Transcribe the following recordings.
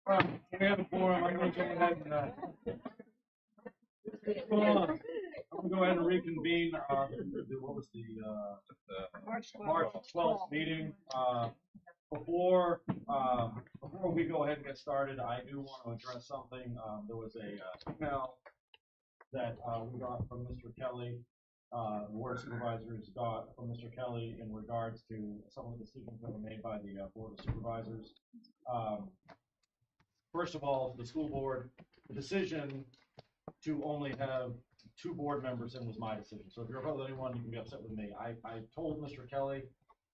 We have a forum. I'm going to go ahead and I'm going to go ahead and reconvene. What was the March 12th meeting? Before we go ahead and get started, I do want to address something. There was a email that we got from Mr. Kelly. The Board of Supervisors got from Mr. Kelly in regards to some of the decisions that were made by the Board of Supervisors. First of all, the school board, the decision to only have 2 board members in was my decision. So if you're upset with anyone, you can be upset with me. I told Mr. Kelly,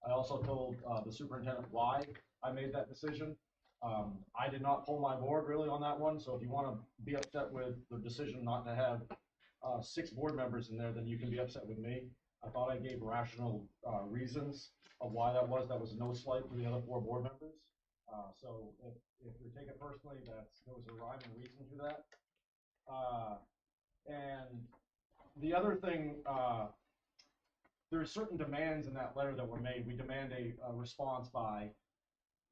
I also told the superintendent why I made that decision. I did not pull my board really on that one. So if you want to be upset with the decision not to have 6 board members in there, then you can be upset with me. I thought I gave rational reasons of why that was. That was no slight to the other 4 board members. So if you take it personally, there was a rhyme and reason to that. And the other thing, there are certain demands in that letter that were made. We demand a response by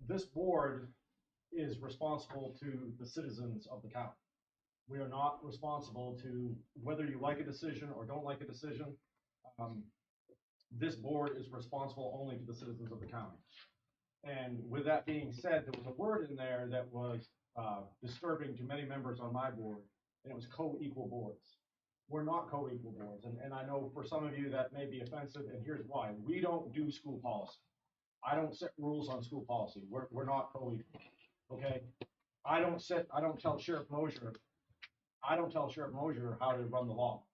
this board is responsible to the citizens of the county. We are not responsible to whether you like a decision or don't like a decision. This board is responsible only to the citizens of the county. And with that being said, there was a word in there that was disturbing to many members on my board, and it was co-equal boards. We're not co-equal boards, and I know for some of you that may be offensive, and here's why. We don't do school policy. I don't set rules on school policy. We're not co-equal, okay? I don't tell Sheriff Mosier how to run the law,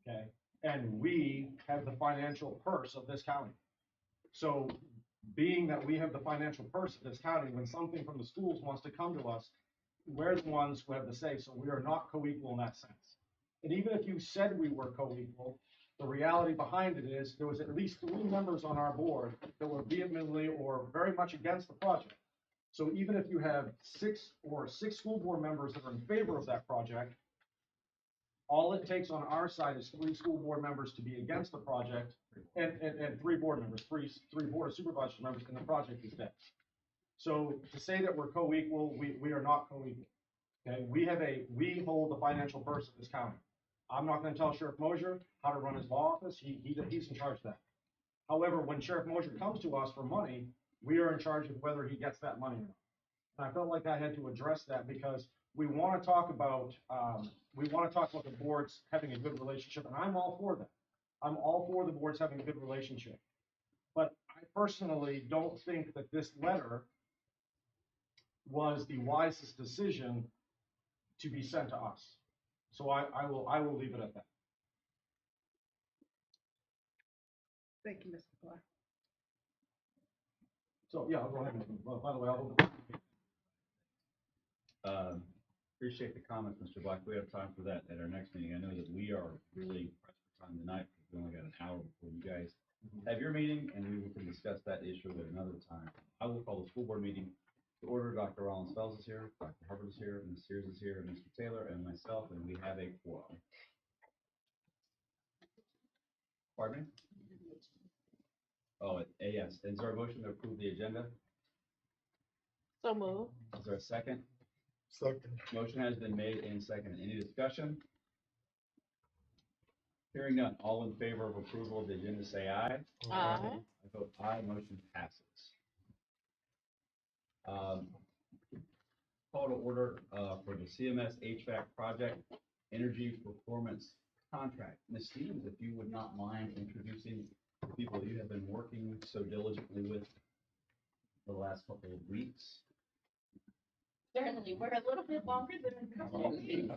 okay? And we have the financial purse of this county. So being that we have the financial purse of this county, when something from the schools wants to come to us, we're the ones who have the say, so we are not co-equal in that sense. And even if you said we were co-equal, the reality behind it is there was at least 3 members on our board that were vehemently or very much against the project. So even if you have 6 school board members that are in favor of that project, all it takes on our side is 3 school board members to be against the project, and 3 board members, 3 board of supervisors members, and the project is dead. So to say that we're co-equal, we are not co-equal. Okay, we hold the financial purse of this county. I'm not going to tell Sheriff Mosier how to run his law office. He's in charge of that. However, when Sheriff Mosier comes to us for money, we are in charge of whether he gets that money or not. And I felt like I had to address that because we want to talk about the boards having a good relationship, and I'm all for that. I'm all for the boards having a good relationship. But I personally don't think that this letter was the wisest decision to be sent to us. So I will leave it at that. Thank you, Mr. Clark. So yeah, I'll go ahead and, well, by the way, I'll Appreciate the comments, Mr. Black. We have time for that at our next meeting. I know that we are really pressed for time tonight because we only got an hour before you guys have your meeting, and we can discuss that issue at another time. I will call the school board meeting to order. Dr. Rollins Fells is here, Dr. Hubbard is here, Ms. Sears is here, Mr. Taylor, and myself, and we have a quorum. Pardon me? Oh, yes. Is there a motion to approve the agenda? So moved. Is there a second? Second. Motion has been made and seconded. Any discussion? Hearing none. All in favor of approval of the agenda, say aye. Aye. I vote aye. Motion passes. Call to order for the CMS HVAC project energy performance contract. Ms. Stevens, if you would not mind introducing the people you have been working so diligently with the last couple of weeks. Certainly, we're a little bit longer than a couple of weeks.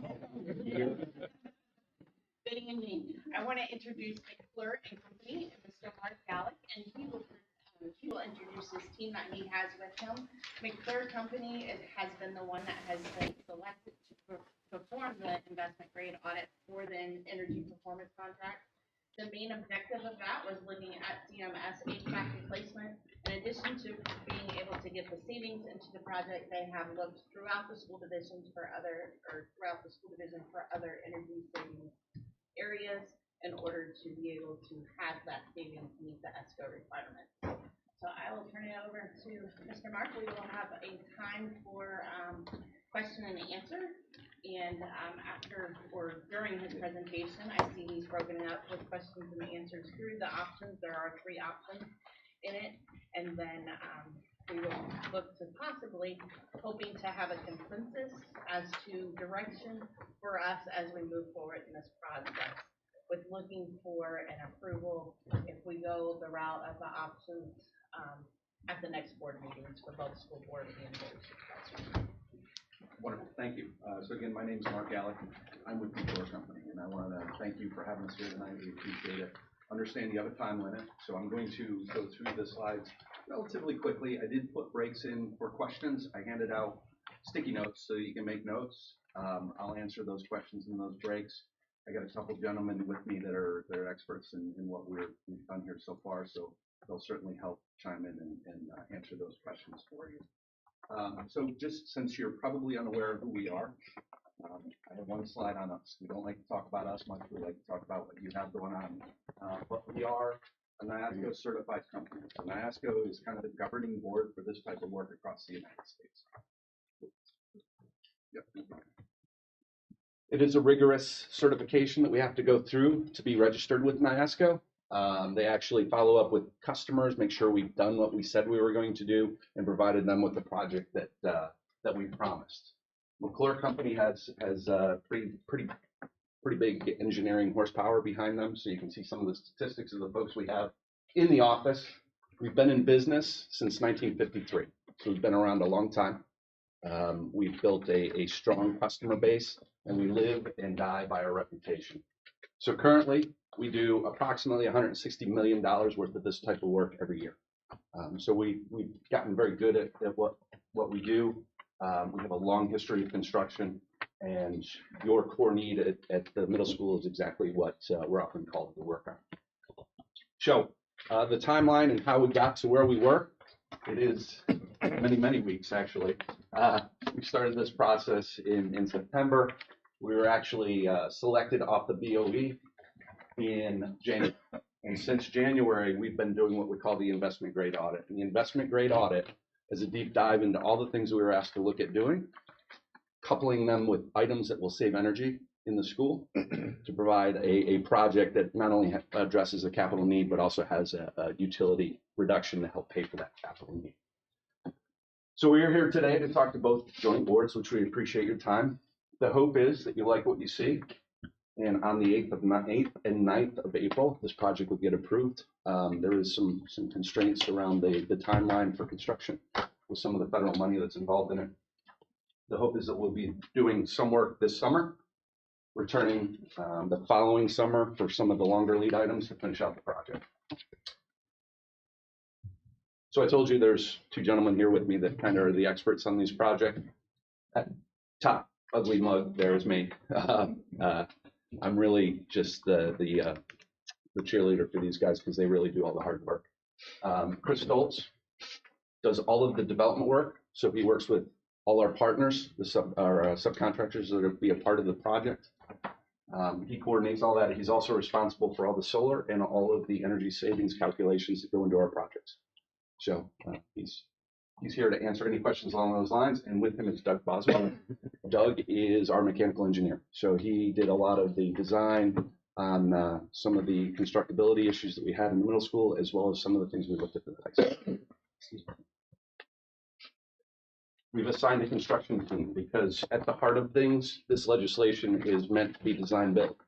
Good evening. I want to introduce McClure and Company, Mr. Mark Gallick, and he will introduce his team that he has with him. McClure Company has been the one that has been selected to perform the investment grade audit for the energy performance contract. The main objective of that was looking at CMS HVAC replacement. In addition to being able to get the savings into the project, they have looked throughout the school division for other energy saving areas in order to be able to have that savings meet the ESCO requirements. So I will turn it over to Mr. Mark. We will have a time for question and answer. And after or during his presentation, I see he's broken it up with questions and answers through the options. There are 3 options in it. And then we will look to possibly hoping to have a consensus as to direction for us as we move forward in this process, with looking for an approval if we go the route of the options at the next board meetings for both school board and board of supervisors. Wonderful, thank you. So again, my name is Mark Alec. I'm with the Door Company, and I want to thank you for having us here tonight. We appreciate it. Understand you have a time limit, so I'm going to go through the slides relatively quickly. I did put breaks in for questions. I handed out sticky notes so you can make notes. I'll answer those questions in those breaks. I got a couple gentlemen with me that are experts in what we've done here so far, so they'll certainly help chime in and answer those questions for you. So just since you're probably unaware of who we are, I have one slide on us. We don't like to talk about us much. We like to talk about what you have going on. But we are a NIASCO certified company. So NIASCO is kind of the governing board for this type of work across the United States. Yep. It is a rigorous certification that we have to go through to be registered with NIASCO. They actually follow up with customers, make sure we've done what we said we were going to do, and provided them with the project that we promised. McClure Company has pretty big engineering horsepower behind them, so you can see some of the statistics of the folks we have in the office. We've been in business since 1953, so we've been around a long time. We've built a strong customer base, and we live and die by our reputation. So currently, we do approximately $160 million worth of this type of work every year. So we've gotten very good at what we do. We have a long history of construction, and your core need at the middle school is exactly what we're often called to work on. So the timeline and how we got to where we were, it is many weeks actually. We started this process in September. We were actually selected off the BOE in January. And since January, we've been doing what we call the investment grade audit. And the investment grade audit is a deep dive into all the things we were asked to look at doing, coupling them with items that will save energy in the school to provide a project that not only addresses a capital need, but also has a utility reduction to help pay for that capital need. So we are here today to talk to both joint boards, which we appreciate your time. The hope is that you like what you see. And on the 8th and 9th of April, this project will get approved. There is some constraints around the timeline for construction with some of the federal money that's involved in it. The hope is that we'll be doing some work this summer, returning the following summer for some of the longer lead items to finish out the project. So I told you there's 2 gentlemen here with me that kind of are the experts on these projects. That top ugly mug there is me. I'm really just the cheerleader for these guys because they really do all the hard work. Chris Stoltz does all of the development work, so he works with all our partners, our subcontractors that will be a part of the project. He coordinates all that. He's also responsible for all the solar and all of the energy savings calculations that go into our projects. So he's here to answer any questions along those lines. And with him is Doug Boswell. Doug is our mechanical engineer. So he did a lot of the design on some of the constructability issues that we had in the middle school, as well as some of the things we looked at the high school. We've assigned a construction team because at the heart of things, this legislation is meant to be design built.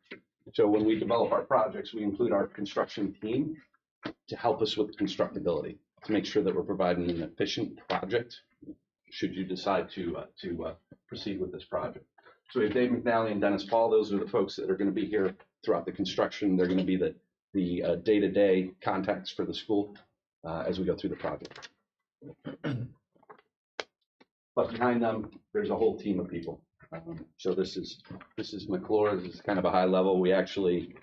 So when we develop our projects, we include our construction team to help us with constructability, to make sure that we're providing an efficient project should you decide to proceed with this project. So we have Dave McNally and Dennis Paul. Those are the folks that are going to be here throughout the construction. They're going to be the day-to-day contacts for the school as we go through the project. But behind them, there's a whole team of people. So this is McClure. This is kind of a high level. We actually,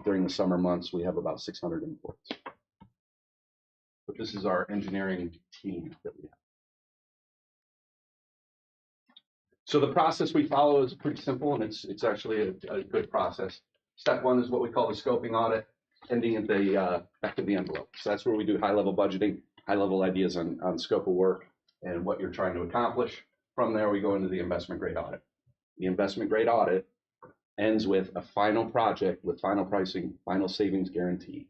during the summer months, we have about 600 employees. But this is our engineering team that we have. So the process we follow is pretty simple, and it's actually a good process. Step 1 is what we call the scoping audit, ending at the back of the envelope. So that's where we do high-level budgeting, high-level ideas on scope of work and what you're trying to accomplish. From there, we go into the investment grade audit. The investment grade audit ends with a final project with final pricing, final savings guarantee.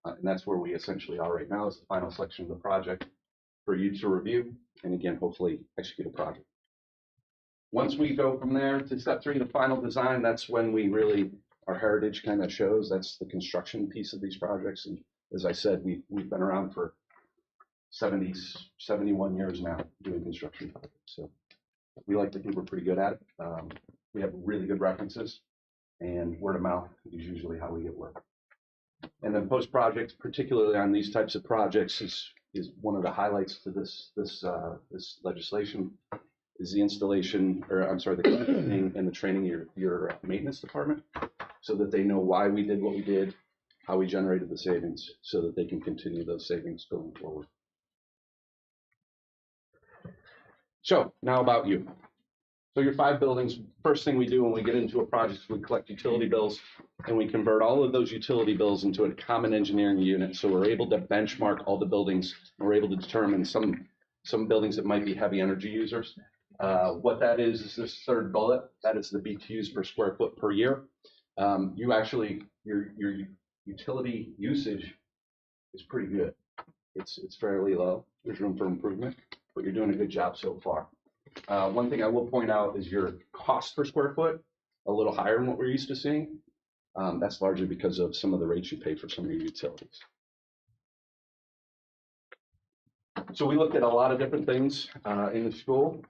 And that's where we essentially are right now, is the final section of the project for you to review and again, hopefully execute a project. Once we go from there to step 3, the final design, that's when we really, our heritage kind of shows. That's the construction piece of these projects. And as I said, we've been around for 71 years now doing construction projects. So we like to think we're pretty good at it. We have really good references, and word of mouth is usually how we get work. And then post-projects, particularly on these types of projects, is one of the highlights to this legislation, is the installation, or I'm sorry, the conditioning and the training of your maintenance department, so that they know why we did what we did, how we generated the savings, so that they can continue those savings going forward. So now about you. So your 5 buildings, first thing we do when we get into a project is we collect utility bills, and we convert all of those utility bills into a common engineering unit. So we're able to benchmark all the buildings, and we're able to determine some buildings that might be heavy energy users. What that is this third bullet. That is the BTUs per square foot per year. Your utility usage is pretty good. It's fairly low. There's room for improvement, but you're doing a good job so far. One thing I will point out is your cost per square foot, a little higher than what we're used to seeing. That's largely because of some of the rates you pay for some of your utilities. So we looked at a lot of different things in the school.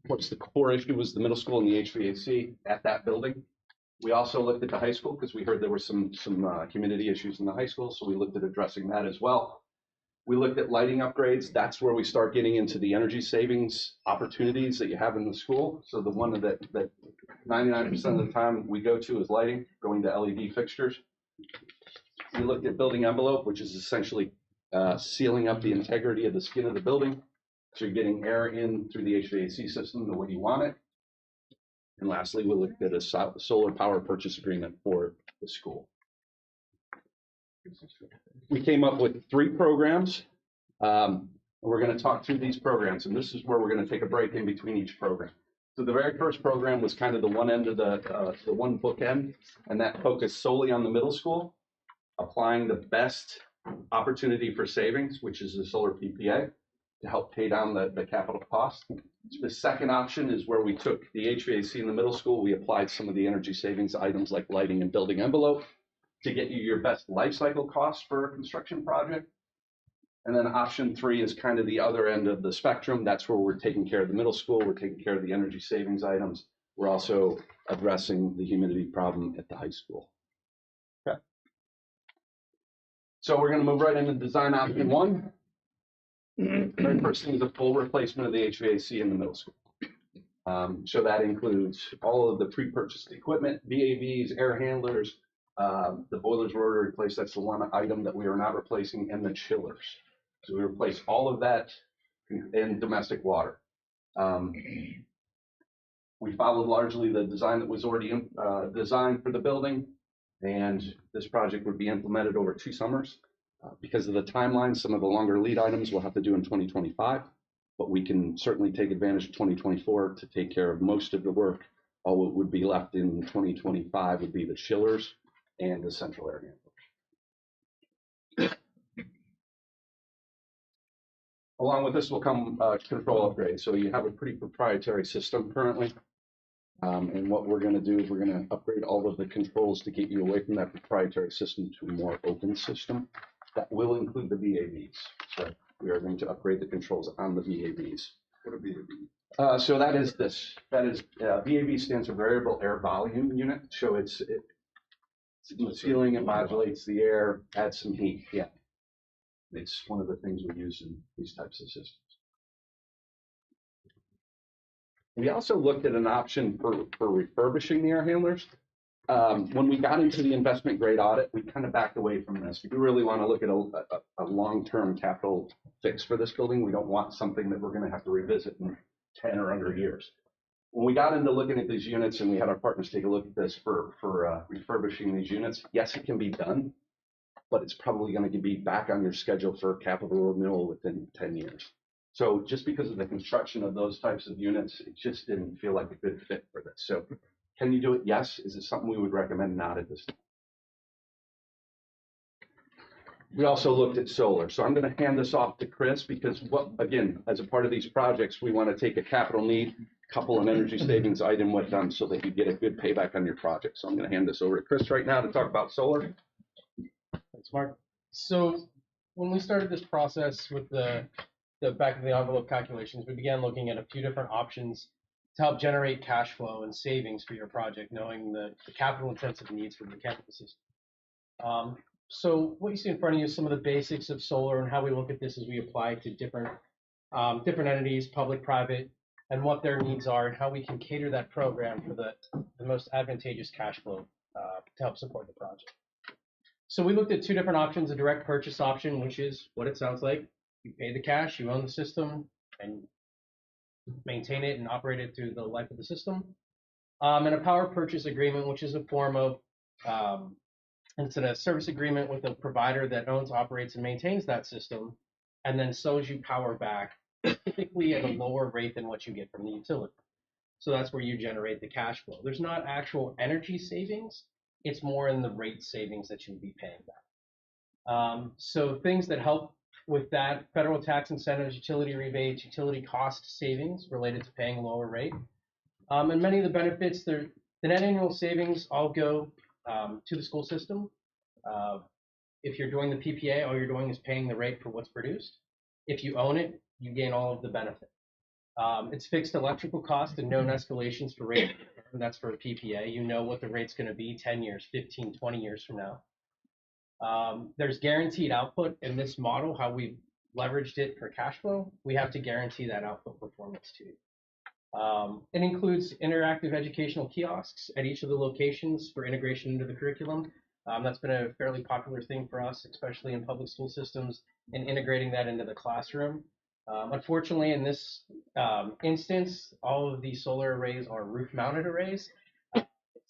What's the core issue was the middle school and the HVAC at that building. We also looked at the high school because we heard there were some humidity issues in the high school, so we looked at addressing that as well. We looked at lighting upgrades. That's where we start getting into the energy savings opportunities that you have in the school. So the one that 99% of the time we go to is lighting, going to LED fixtures. We looked at building envelope, which is essentially sealing up the integrity of the skin of the building. So you're getting air in through the HVAC system the way you want it. And lastly, we looked at a solar power purchase agreement for the school. We came up with 3 programs. We're going to talk through these programs, and this is where we're going to take a break in between each program. So the very first program was kind of the one end of the one bookend, and that focused solely on the middle school, applying the best opportunity for savings, which is the solar PPA, to help pay down the capital cost. The second option is where we took the HVAC in the middle school. We applied some of the energy savings items like lighting and building envelope to get you your best life cycle cost for a construction project. And then option 3 is kind of the other end of the spectrum. That's where we're taking care of the middle school. We're taking care of the energy savings items. We're also addressing the humidity problem at the high school. Okay. So we're going to move right into design option 1. Very first thing is a full replacement of the HVAC in the middle school. So that includes all of the pre-purchased equipment, VAVs, air handlers. The boilers were already replaced. That's the one item that we are not replacing, and the chillers. So we replaced all of that in domestic water. We followed largely the design that was already designed for the building, and this project would be implemented over 2 summers. Because of the timeline, some of the longer lead items we'll have to do in 2025, but we can certainly take advantage of 2024 to take care of most of the work. All that would be left in 2025 would be the chillers and the central air handlers. Along with this will come control upgrades. So you have a pretty proprietary system currently. And what we're going to do is we're going to upgrade all of the controls to get you away from that proprietary system to a more open system. That will include the VAVs. So we are going to upgrade the controls on the VAVs. What are VAVs? So that is this. That is VAV stands for variable air volume unit. So it's in the ceiling, it modulates the air, adds some heat. Yeah, it's one of the things we use in these types of systems. We also looked at an option for refurbishing the air handlers. When we got into the investment grade audit, we kind of backed away from this. We really want to look at a long-term capital fix for this building. We don't want something that we're going to have to revisit in 10 or under years. When we got into looking at these units and we had our partners take a look at this for refurbishing these units, yes, it can be done, but it's probably going to be back on your schedule for capital renewal within 10 years. So just because of the construction of those types of units, it just didn't feel like a good fit for this. So can you do it? Yes. Is it something we would recommend? Not at this time. We also looked at solar. So I'm going to hand this off to Chris because again, as a part of these projects, we want to take a capital need, couple an energy savings item with them so that you get a good payback on your project. So I'm going to hand this over to Chris right now to talk about solar. Thanks, Mark. So when we started this process with the back of the envelope calculations, we began looking at a few different options to help generate cash flow and savings for your project, knowing the capital intensive needs for the mechanical system. So what you see in front of you is some of the basics of solar and how we look at this as we apply to different entities, public, private, and what their needs are and how we can cater that program for the most advantageous cash flow to help support the project. So we looked at two different options: a direct purchase option, which is what it sounds like. You pay the cash, you own the system, and maintain it and operate it through the life of the system. And a power purchase agreement, which is a form of it's a service agreement with a provider that owns, operates, and maintains that system, and then sells you power back, typically at a lower rate than what you get from the utility. So that's where you generate the cash flow. There's not actual energy savings. It's more in the rate savings that you would be paying back. So things that help with that: federal tax incentives, utility rebates, utility cost savings related to paying a lower rate. And many of the benefits, the net annual savings all go to the school system. If you're doing the PPA, all you're doing is paying the rate for what's produced. If you own it, you gain all of the benefit. It's fixed electrical cost and known escalations for rate. And that's for a PPA. You know what the rate's going to be 10 years, 15, 20 years from now. There's guaranteed output in this model, how we leveraged it for cash flow. We have to guarantee that output performance too. It includes interactive educational kiosks at each of the locations for integration into the curriculum. That's been a fairly popular thing for us, especially in public school systems, and integrating that into the classroom. Unfortunately, in this instance, all of these solar arrays are roof-mounted arrays.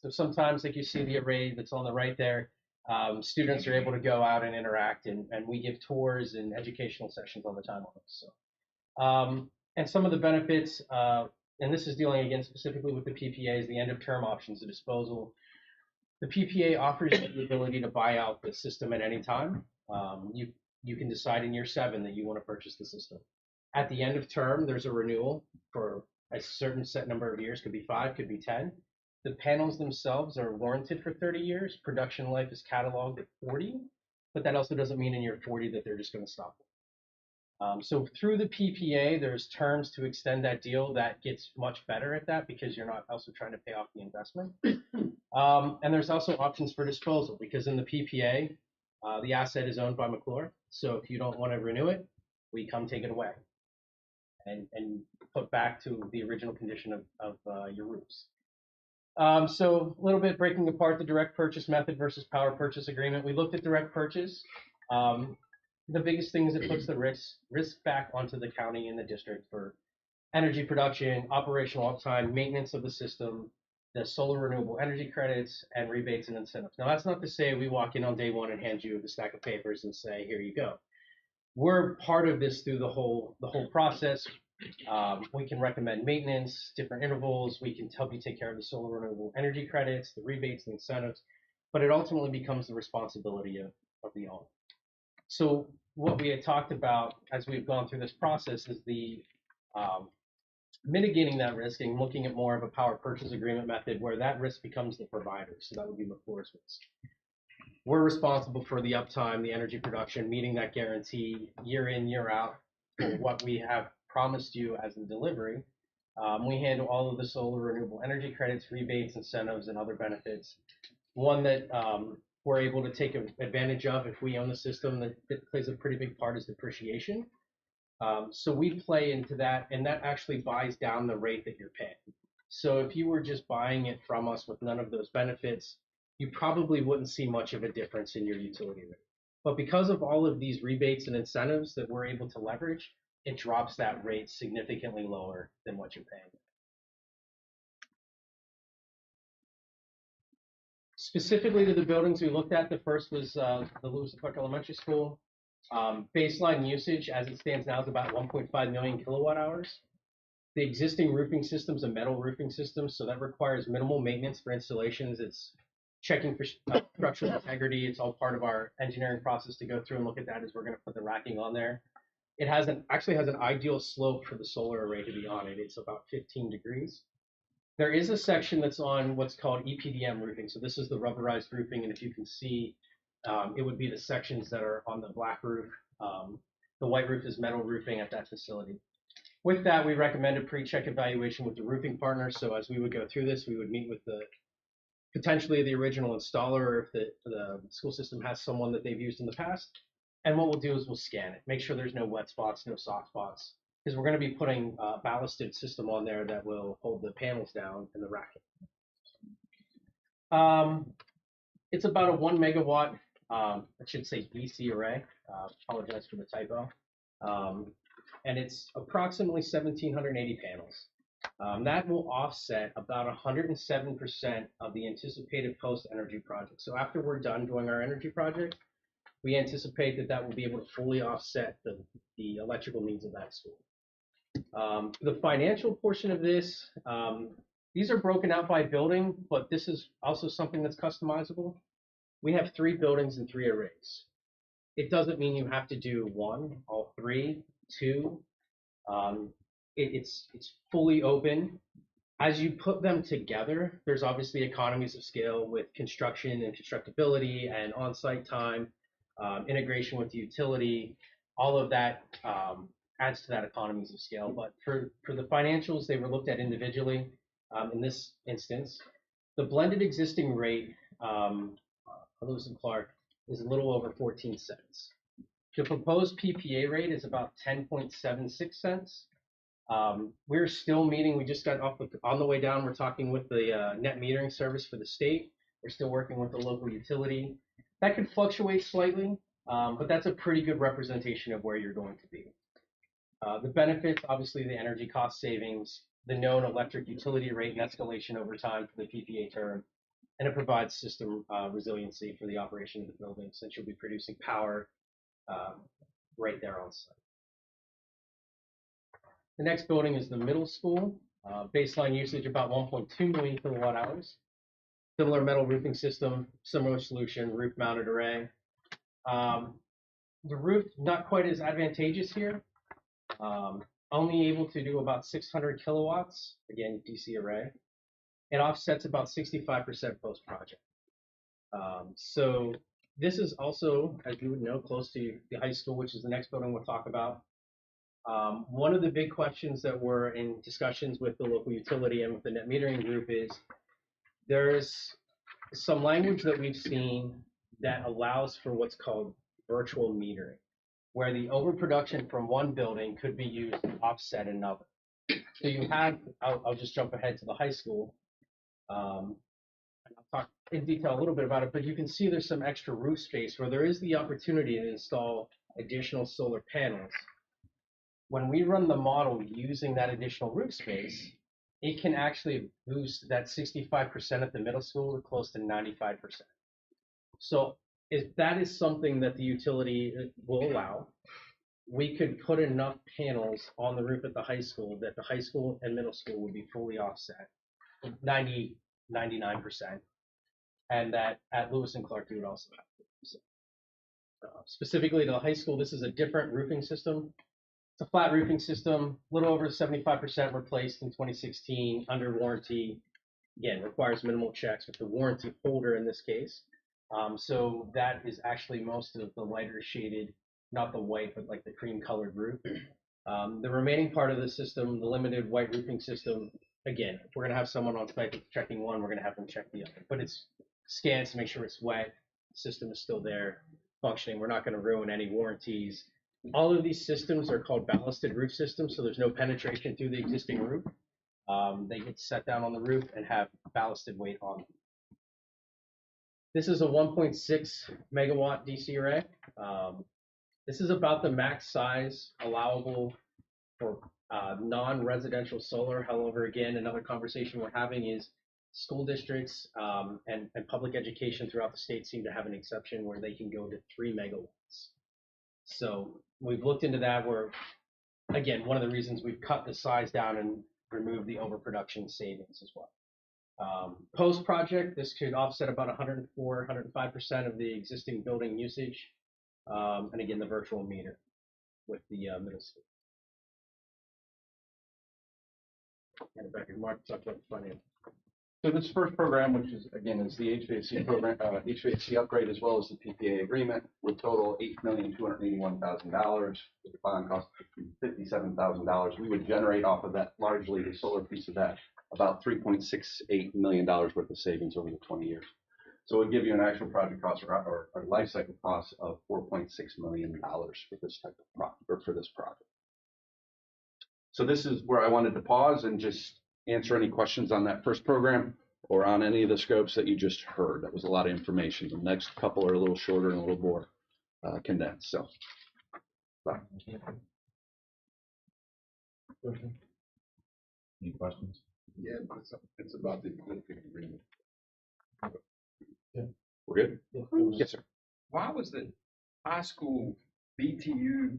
So sometimes, like you see the array that's on the right there, students are able to go out and interact, and we give tours and educational sessions all the time on this. So, and some of the benefits, and this is dealing again specifically with the PPAs, the end-of-term options of disposal. The PPA offers you the ability to buy out the system at any time. You can decide in year 7 that you want to purchase the system. At the end of term, there's a renewal for a certain set number of years. Could be 5, could be 10. The panels themselves are warranted for 30 years. Production life is cataloged at 40, but that also doesn't mean in year 40 that they're just going to stop. So through the PPA, there's terms to extend that deal that gets much better at that because you're not also trying to pay off the investment. And there's also options for disposal because in the PPA, the asset is owned by McClure. So if you don't want to renew it, we come take it away and put back to the original condition of your roofs. So a little bit breaking apart the direct purchase method versus power purchase agreement. We looked at direct purchase. The biggest thing is it puts the risk back onto the county and the district for energy production, operational uptime, maintenance of the system, the solar renewable energy credits, and rebates and incentives. Now, that's not to say we walk in on day one and hand you the stack of papers and say, here you go. We're part of this through the whole process. We can recommend maintenance, different intervals. We can help you take care of the solar renewable energy credits, the rebates, the incentives, but it ultimately becomes the responsibility of the owner. So what we had talked about as we've gone through this process is the mitigating that risk and looking at more of a power purchase agreement method where that risk becomes the provider. So that would be McClure's risk. We're responsible for the uptime, the energy production, meeting that guarantee year in, year out for what we have promised you as a delivery. We handle all of the solar renewable energy credits, rebates, incentives, and other benefits. One that we're able to take advantage of if we own the system that plays a pretty big part is depreciation. So we play into that, and that actually buys down the rate that you're paying. So if you were just buying it from us with none of those benefits, you probably wouldn't see much of a difference in your utility rate. But because of all of these rebates and incentives that we're able to leverage, it drops that rate significantly lower than what you're paying. Specifically to the buildings we looked at, the first was the Lewis and Clark Elementary School. Baseline usage as it stands now is about 1.5 million kilowatt hours. The existing roofing system's a metal roofing system, so that requires minimal maintenance for installations. It's checking for structural integrity. It's all part of our engineering process to go through and look at that as we're going to put the racking on there. It actually has an ideal slope for the solar array to be on it. It's about 15 degrees. There is a section that's on what's called EPDM roofing. So this is the rubberized roofing, and if you can see, it would be the sections that are on the black roof. The white roof is metal roofing at that facility. With that, we recommend a pre-check evaluation with the roofing partner. So as we would go through this, we would meet with potentially the original installer, or if the school system has someone that they've used in the past. And what we'll do is we'll scan it, make sure there's no wet spots, no soft spots, because we're going to be putting a ballasted system on there that will hold the panels down in the racking. It's about a 1 megawatt, I should say DC array. Apologize for the typo. And it's approximately 1,780 panels. That will offset about 107% of the anticipated post-energy project. So after we're done doing our energy project, we anticipate that will be able to fully offset the electrical needs of that school. The financial portion of this, these are broken out by building, but this is also something that's customizable. We have 3 buildings and 3 arrays. It doesn't mean you have to do 1, all 3, 2. It's fully open. As you put them together, there's obviously economies of scale with construction and constructability and on-site time, integration with the utility. All of that adds to that economies of scale. But for the financials, they were looked at individually. In this instance, the blended existing rate for Lewis and Clark is a little over 14 cents. The proposed PPA rate is about 10.76 cents. We're still meeting. We just got off on the way down. We're talking with the net metering service for the state. We're still working with the local utility. That could fluctuate slightly, but that's a pretty good representation of where you're going to be. The benefits, obviously, the energy cost savings, the known electric utility rate and escalation over time for the PPA term, and it provides system resiliency for the operation of the building since you'll be producing power right there on site. The next building is the middle school. Baseline usage about 1.2 million kilowatt hours. Similar metal roofing system, similar solution, roof mounted array. The roof not quite as advantageous here. Only able to do about 600 kilowatts, again, DC array. It offsets about 65% post-project. So this is also, as you would know, close to the high school, which is the next building we'll talk about. One of the big questions that were in discussions with the local utility and with the net metering group is there's some language that we've seen that allows for what's called virtual metering, where the overproduction from one building could be used to offset another. So you have, I'll just jump ahead to the high school. I'll talk in detail a little bit about it, but you can see there's some extra roof space where there is the opportunity to install additional solar panels. When we run the model using that additional roof space, it can actually boost that 65% at the middle school to close to 95%. So if that is something that the utility will allow, we could put enough panels on the roof at the high school that the high school and middle school would be fully offset, 99%. And that at Lewis and Clark, you would also have 50%. Specifically to the high school, this is a different roofing system. It's a flat roofing system, a little over 75% replaced in 2016 under warranty. Again, requires minimal checks with the warranty holder in this case. So that is actually most of the lighter shaded, not the white, but like the cream colored roof. The remaining part of the system, the limited white roofing system, again, if we're going to have someone on site checking one, we're going to have them check the other. But it's scanned to make sure it's wet, the system is still there, functioning. We're not going to ruin any warranties. All of these systems are called ballasted roof systems, so there's no penetration through the existing roof. They get set down on the roof and have ballasted weight on them. This is a 1.6 megawatt DC array. This is about the max size allowable for non-residential solar. However, again, another conversation we're having is school districts and public education throughout the state seem to have an exception where they can go to 3 megawatts. So we've looked into that. Again, one of the reasons we've cut the size down and removed the overproduction savings as well. Post-project, this could offset about 104, 105% of the existing building usage. And again, the virtual meter with the middle school. And back to Mark, talk about the finance. So this first program, which is, again, is the HVAC program, HVAC upgrade as well as the PPA agreement, would total $8,281,000 with a bond cost of $57,000. We would generate off of that, largely the solar piece of that, about $3.68 million worth of savings over the 20 years. So it would give you an actual project cost or life cycle cost of $4.6 million for this type of for this project. So this is where I wanted to pause and just answer any questions on that first program or on any of the scopes that you just heard. That was a lot of information. The next couple are a little shorter and a little more condensed. So, bye. Any questions? Yeah, but it's about the political agreement. We're good? Yes, sir. Why was the high school BTU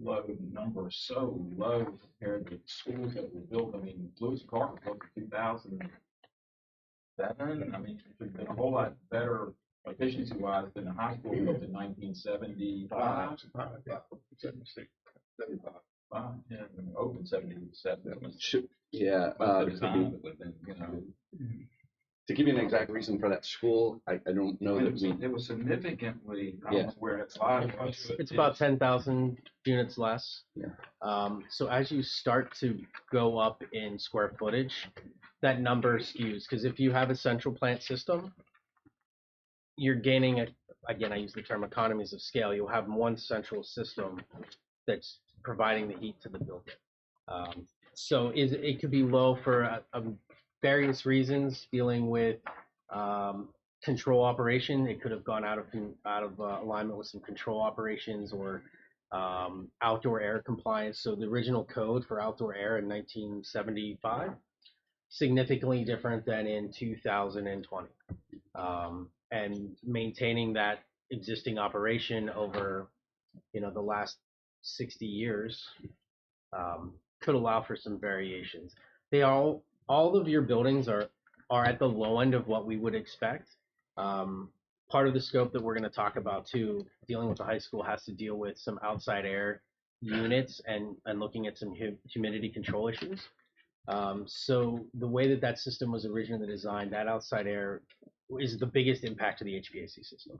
load number so low compared to schools that were built? I mean, Lewis Clark was built in 2007. I mean, it should have been a whole lot better efficiency wise than the high school built in 1975. 76, 75. Wow, yeah, and open 77. Yeah. The design would have been, you know. To give you an exact reason for that school, I don't know that we. It was significantly, I Yeah. don't know where that slide was. It's about 10,000 units less. Yeah. So as you start to go up in square footage, that number skews because if you have a central plant system, you're gaining again, I use the term economies of scale. You'll have one central system that's providing the heat to the building. So it could be low for various reasons, dealing with control operation. It could have gone out of alignment with some control operations or outdoor air compliance. So the original code for outdoor air in 1975, significantly different than in 2020. And maintaining that existing operation over, the last 60 years could allow for some variations. All of your buildings are at the low end of what we would expect. Part of the scope that we're going to talk about too, dealing with the high school, has to deal with some outside air units and looking at some humidity control issues. So the way that system was originally designed, that outside air is the biggest impact to the HVAC system.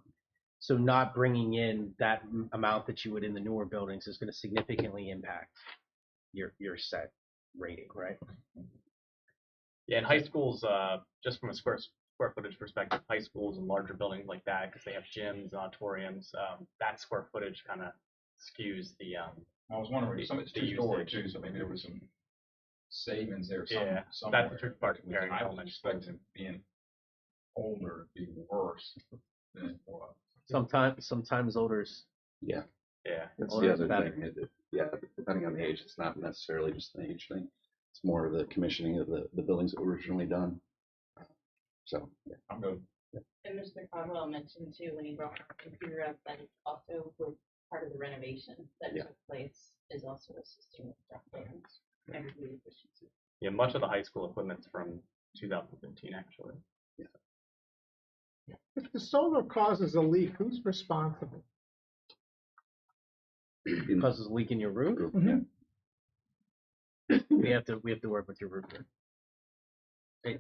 So not bringing in that amount that you would in the newer buildings is going to significantly impact your set rating, right? Yeah, in high schools, just from a square footage perspective, high schools and larger buildings like that, because they have gyms, auditoriums, that square footage kind of skews the. I was wondering, some of it's the two-story usage. too, so maybe there was some savings there. Yeah, somewhere. that's the tricky part comparing I was elementary expecting being older to be worse than it was. Sometimes older's Yeah. Yeah. That's Older the is other better. thing. Yeah, depending on the age, it's not necessarily just an age thing. It's more of the commissioning of the buildings that were originally done. So, yeah. I'm good. And Mr. Conwell mentioned too, when he brought our computer up, that it's also with part of the renovation that Yeah. took place is also assisting with that and energy efficiency. Yeah, much of the high school equipment's from 2015 actually. If the solar causes a leak, who's responsible? causes a leak in your roof. Mhm. We have to work with your roofer.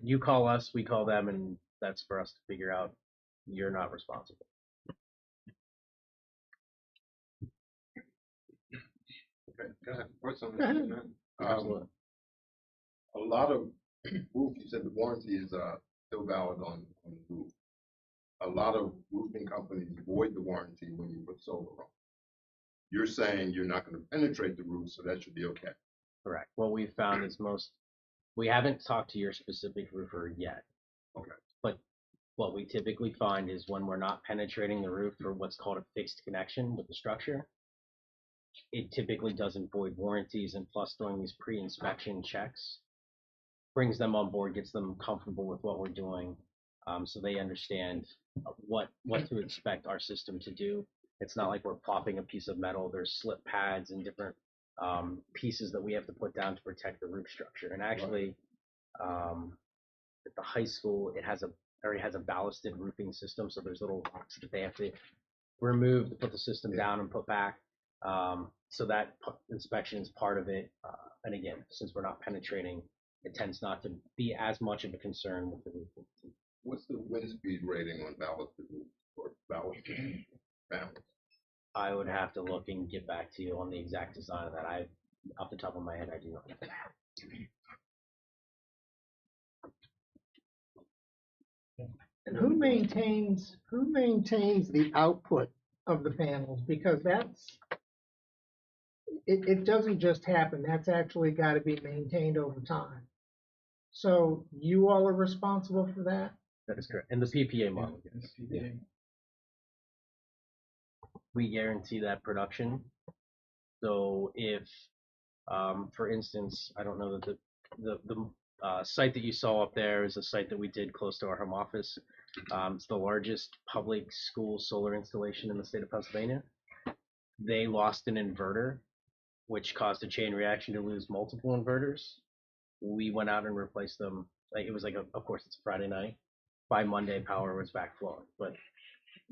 You call us, we call them, and that's for us to figure out. You're not responsible. Okay, go ahead. What's on Go ahead. this? A lot of roof, you said the warranty is still valid on the roof. A lot of roofing companies void the warranty when you put solar on. You're saying you're not going to penetrate the roof, so that should be okay. Correct. What we've found is we haven't talked to your specific roofer yet. Okay. But what we typically find is when we're not penetrating the roof for what's called a fixed connection with the structure, it typically doesn't void warranties, and plus doing these pre-inspection checks brings them on board, gets them comfortable with what we're doing, so they understand what to expect our system to do. It's not like we're plopping a piece of metal. There's slip pads and different pieces that we have to put down to protect the roof structure. And actually, at the high school, already has a ballasted roofing system, so there's little rocks that they have to remove to put the system down and put back. So that inspection is part of it. And again, since we're not penetrating, it tends not to be as much of a concern with the roofing. What's the wind speed rating on ballasted roofs or ballasted panels? I would have to look and get back to you on the exact design of that. Off the top of my head, I do not know. And who maintains the output of the panels? Because it doesn't just happen. That's actually got to be maintained over time. So you all are responsible for that? That is correct. And the PPA model, yes. Yeah. We guarantee that production. So if, for instance, I don't know that the site that you saw up there is a site that we did close to our home office. It's the largest public school solar installation in the state of Pennsylvania. They lost an inverter, which caused a chain reaction to lose multiple inverters. We went out and replaced them. It was of course, it's Friday night. By Monday, power was back flowing. But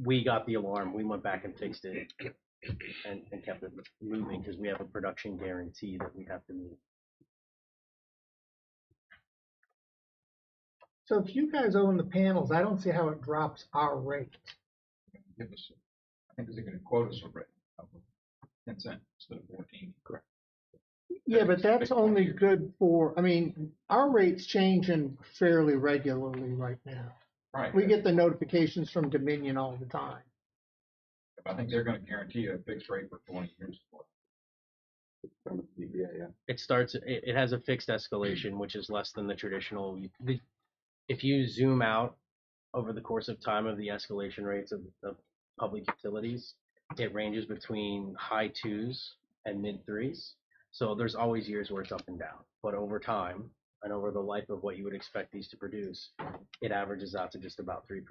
we got the alarm. We went back and fixed it and kept it moving because we have a production guarantee that we have to meet. So if you guys own the panels, I don't see how it drops our rate. Give us, I think they're gonna quote us a rate of 10 cents instead of 14. Correct. Yeah, but that's only good for, I mean, our rates changing fairly regularly right now. Right. We get the notifications from Dominion all the time. I think they're gonna guarantee a fixed rate for 20 years. It has a fixed escalation, which is less than the traditional. If you zoom out over the course of time of the escalation rates of public utilities, it ranges between high 2s and mid 3s. So there's always years where it's up and down, but over time and over the life of what you would expect these to produce, it averages out to just about 3%.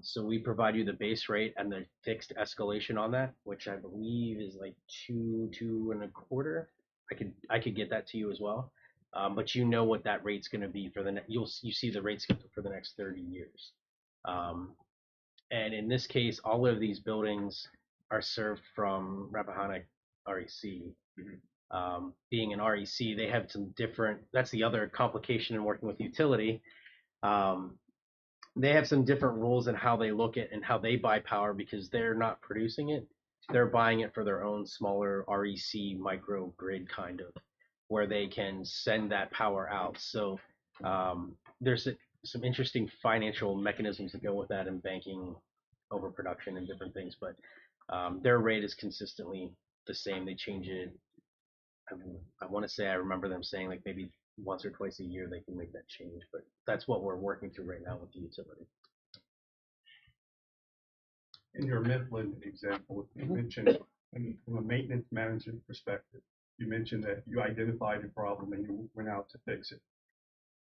So we provide you the base rate and the fixed escalation on that, which I believe is like 2.25. I could get that to you as well. But you know what that rate's going to be for you see the rate schedule for the next 30 years. And in this case, all of these buildings are served from Rappahannock REC. Being an REC, they have some different, that's the other complication in working with utility. They have some different rules in how they look at and how they buy power because they're not producing it. They're buying it for their own smaller REC microgrid kind of, where they can send that power out. So there's some interesting financial mechanisms that go with that in banking, overproduction, and different things. But their rate is consistently the same. They change it. I want to say I remember them saying like maybe once or twice a year they can make that change. But that's what we're working through right now with the utility. In your Midland example, you mentioned from a maintenance management perspective, you mentioned that you identified a problem and you went out to fix it.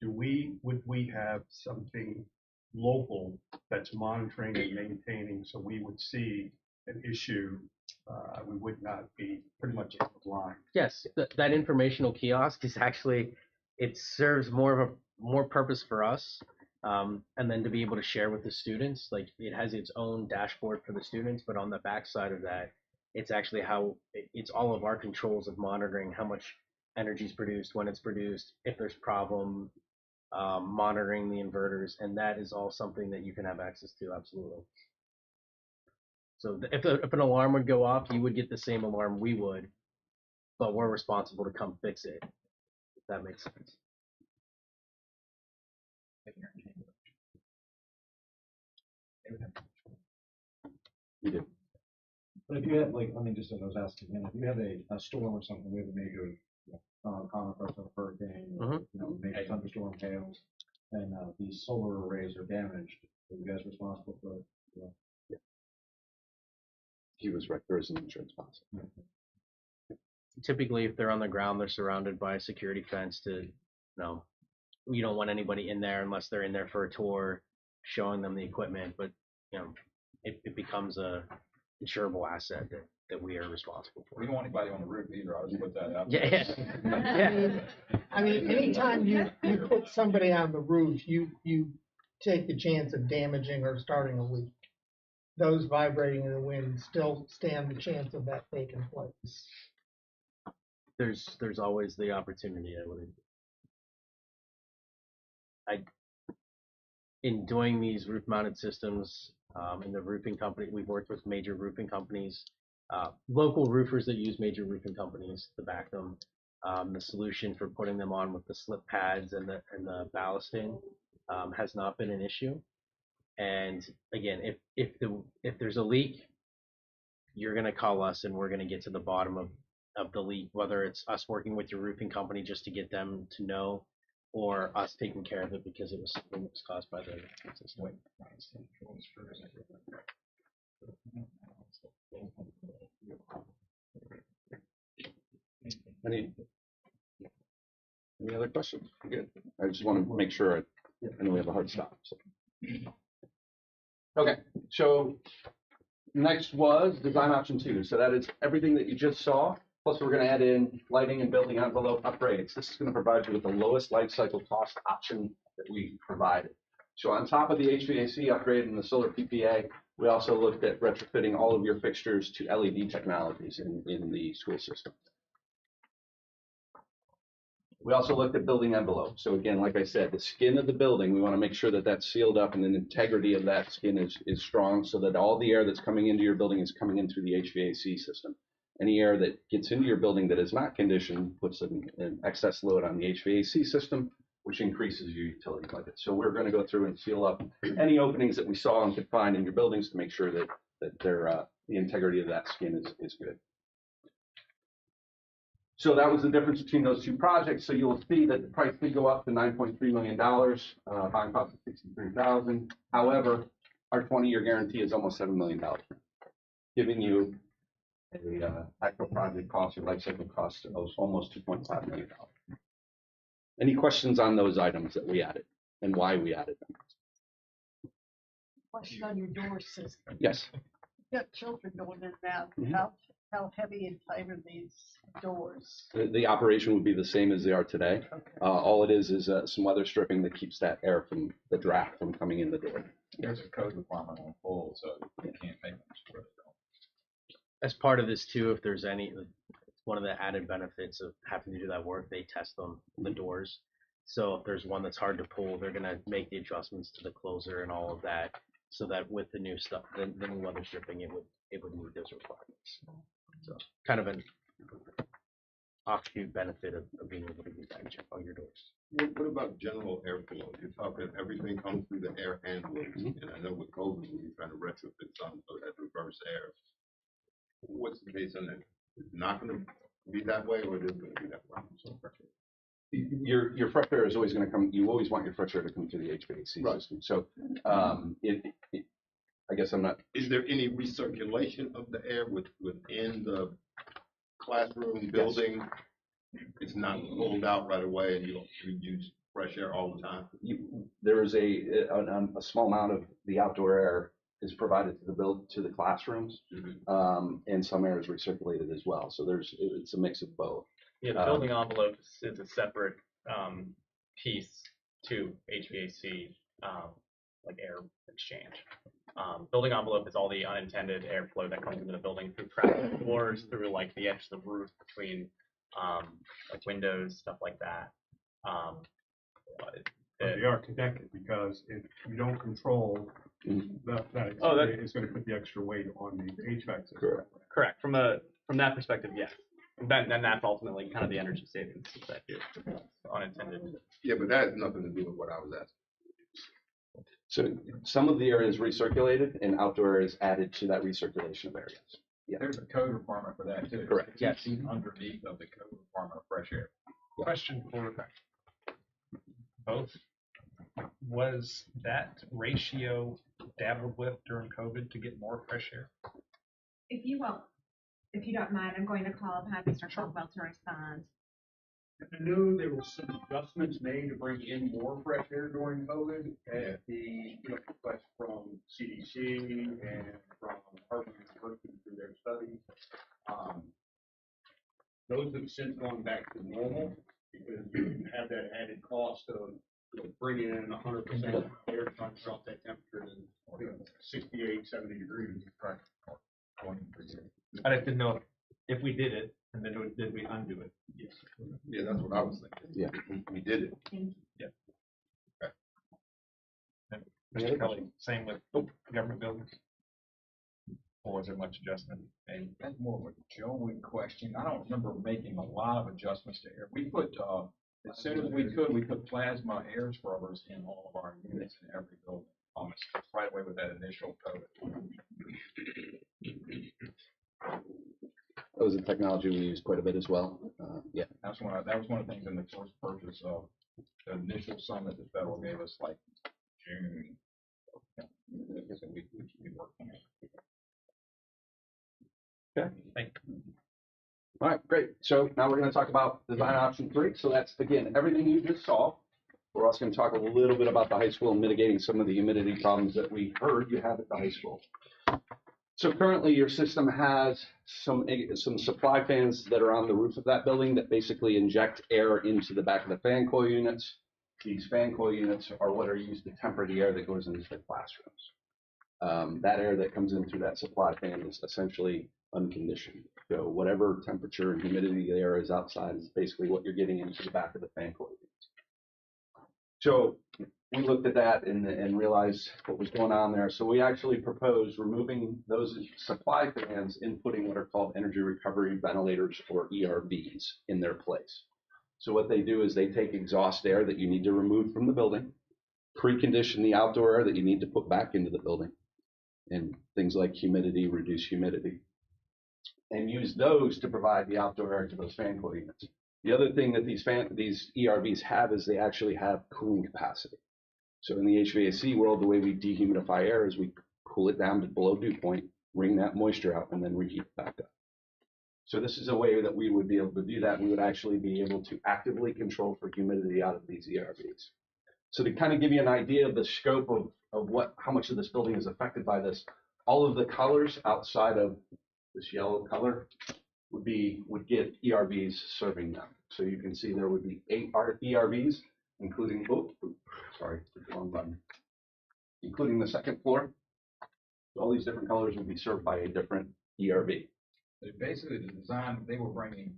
Would we have something local that's monitoring and maintaining so we would see an issue, we would not be pretty much blind? Yes, that informational kiosk is actually, it serves more purpose for us. And then to be able to share with the students, like it has its own dashboard for the students, but on the backside of that, it's actually it's all of our controls of monitoring how much energy is produced, when it's produced, if there's problem, monitoring the inverters, and that is all something that you can have access to, absolutely. So if an alarm would go off, you would get the same alarm we would, but we're responsible to come fix it, if that makes sense. We do. But if you have, like, I mean, just as I was asking, if you have a storm or something, we have a major common person, hurricane, or, major thunderstorm, hail, and these solar arrays are damaged, are you guys responsible for it? Yeah. He was right. There is an insurance policy. Typically, if they're on the ground, they're surrounded by a security fence you don't want anybody in there unless they're in there for a tour, showing them the equipment, but, it becomes a insurable asset that we are responsible for. We don't want anybody on the roof either, I'll just put that out. Yeah, yeah. I mean, anytime you put somebody on the roof, you take the chance of damaging or starting a leak. Those vibrating in the wind still stand the chance of that taking place. There's always the opportunity. In doing these roof mounted systems, in the roofing company, we've worked with major roofing companies, local roofers that use major roofing companies to back them. The solution for putting them on with the slip pads and the ballasting has not been an issue. And again, if there's a leak, you're gonna call us and we're gonna get to the bottom of the leak, whether it's us working with your roofing company just to get them to know, or us taking care of it because it was something that was caused by the system. Any other questions? Good. I just want to make sure I know we have a hard stop. So. Okay, so next was design option 2. So that is everything that you just saw. Plus, we're going to add in lighting and building envelope upgrades. This is going to provide you with the lowest life cycle cost option that we provided. So on top of the HVAC upgrade and the solar PPA, we also looked at retrofitting all of your fixtures to LED technologies in the school system. We also looked at building envelope. So again, like I said, the skin of the building, we want to make sure that that's sealed up and the integrity of that skin is strong so that all the air that's coming into your building is coming in through the HVAC system. Any air that gets into your building that is not conditioned puts an excess load on the HVAC system, which increases your utility budget. So we're going to go through and seal up any openings that we saw and could find in your buildings to make sure that the integrity of that skin is good. So that was the difference between those two projects. So you'll see that the price did go up to $9.3 million, buying cost of $63,000. However, our 20-year guarantee is almost $7 million, giving you a actual project cost or life cycle cost of almost $2.5 million. Any questions on those items that we added and why we added them? Question on your door system. Yes. You've got children going in and out. Mhm. How heavy and tight are these doors? The operation would be the same as they are today. Okay. All it is some weather stripping that keeps that air from the draft from coming in the door. There's a code requirement on full, so you can't make them split. As part of this too, if there's any, one of the added benefits of having to do that work, they test them, the doors. So if there's one that's hard to pull, they're gonna make the adjustments to the closer and all of that, so that with the new stuff, the new weather stripping, it would meet those requirements. So kind of an offshoot benefit of being able to do that and check all your doors. What about general airflow? You're talking everything comes through the air handlers, and I know with COVID, we're trying to retrofit some so that reverse air. What's the case on that? It's not going to be that way, or it is going to be that way? Your fresh air is always going to come. You always want your fresh air to come through the HVAC system. So, I guess I'm not. Is there any recirculation of the air within the classroom building? Yes. It's not pulled out right away, and you use fresh air all the time. There is a small amount of the outdoor air is provided to the classrooms, and some air is recirculated as well. So it's a mix of both. Yeah, the building envelope is a separate piece to HVAC, like air exchange. Building envelope is all the unintended airflow that comes into the building through cracks doors, through like the edge of the roof, between like windows, stuff like that. They are connected because if you don't control that exterior, it's going to put the extra weight on the HVAC system. Correct. From that perspective, yes. Then that's ultimately kind of the energy savings that is unintended. Yeah, but that has nothing to do with what I was asking. So some of the air is recirculated, and outdoor air is added to that recirculation of areas. Yeah. There's a code requirement for that too. Correct. Yes. Underneath of the code requirement of fresh air. Yeah. Question for both. Was that ratio dabbled with during COVID to get more fresh air? If you don't mind, I'm going to call upon Mr. Caldwell to respond. I know there were some adjustments made to bring in more fresh air during COVID at the, request from CDC and from Harvard University through their studies. Those have since gone back to normal because you have that added cost of bringing in 100% air trying to drop that temperature to 68, 70 degrees. Right. I just didn't know if we did it, and then did we undo it? Yes. Yeah, that's what I was thinking. Yeah. We did it. Mr. Kelly, same with government buildings? Or was there much adjustment? And That's more of a Joey question. I don't remember making a lot of adjustments to air. We put, as soon as we could, we put plasma air scrubbers in all of our units in every building, almost right away with that initial COVID. That was a technology we used quite a bit as well. Yeah. That was one of the things in the first purchase of the initial summit the federal gave us, like June. So we worked on it. Okay. thank you. All right, great. So now we're going to talk about design option 3. So that's, again, everything you just saw. We're also going to talk a little bit about the high school and mitigating some of the humidity problems that we heard you have at the high school. So currently your system has some supply fans that are on the roof of that building that basically inject air into the back of the fan coil units. These fan coil units are what are used to temper the air that goes into the classrooms. That air that comes in through that supply fan is essentially unconditioned. So whatever temperature and humidity the air is outside is basically what you're getting into the back of the fan coil units. So we looked at that and realized what was going on there. So we actually proposed removing those supply fans and putting what are called energy recovery ventilators, or ERVs, in their place. So what they do is they take exhaust air that you need to remove from the building, precondition the outdoor air that you need to put back into the building, and things like humidity, reduce humidity, and use those to provide the outdoor air to those fan coil units. The other thing that these ERVs have is they actually have cooling capacity. So in the HVAC world, the way we dehumidify air is we cool it down to below dew point, wring that moisture out, and then reheat it back up. So this is a way that we would be able to do that. We would actually be able to actively control for humidity out of these ERVs. So to kind of give you an idea of the scope of how much of this building is affected by this, all of the colors outside of this yellow color would get ERVs serving them. So you can see there would be 8 ERVs, including including the second floor. So all these different colors would be served by a different ERV. So basically, the design, they were bringing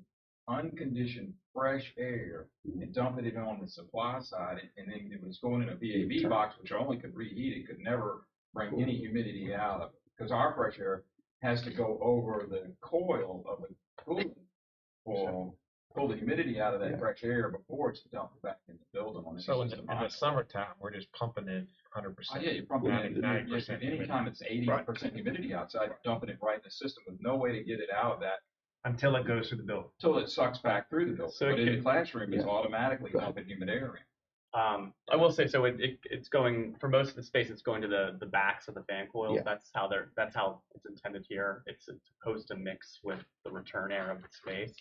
unconditioned fresh air and dumping it on the supply side, and then it was going in a VAV box, which only could reheat it, could never bring any humidity out of it, because our fresh air has to go over the coil of the cooling or pull the humidity out of that fresh air before it's dumped back in the building. So in the summertime, we're just pumping in 100%. Yeah, you're pumping in 90% anytime it's 80% humidity outside, you're dumping it right in the system with no way to get it out of that until it goes through the building. until it sucks back through the building. So but in the classroom, it's automatically dumping humid air in. I will say, so it's going, for most of the space, it's going to the backs of the fan coils. Yeah. That's how it's intended here. It's supposed to mix with the return air of the space.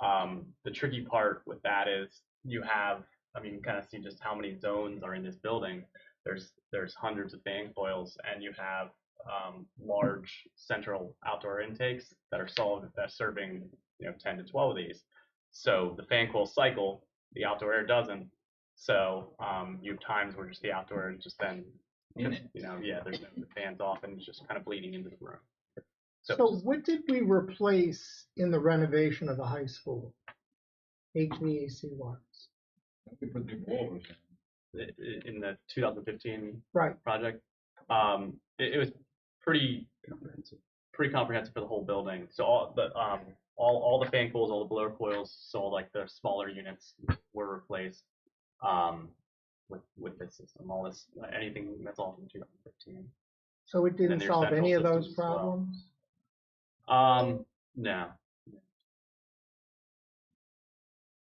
The tricky part with that is you kind of see just how many zones are in this building. There's hundreds of fan coils, and you have large central outdoor intakes that are serving 10 to 12 of these. So the fan coil cycle, the outdoor air doesn't. So you have times where just the outdoor air just then, there's the fans off and it's just kind of bleeding into the room. So what did we replace in the renovation of the high school? HVAC wise? We put new boilers In the 2015 Right. project, it was pretty comprehensive for the whole building. So all the fan coils, all the blower coils, so like the smaller units were replaced with this system. Anything that's all from 2015. So it didn't their solve central any of systems those as well. problems? No.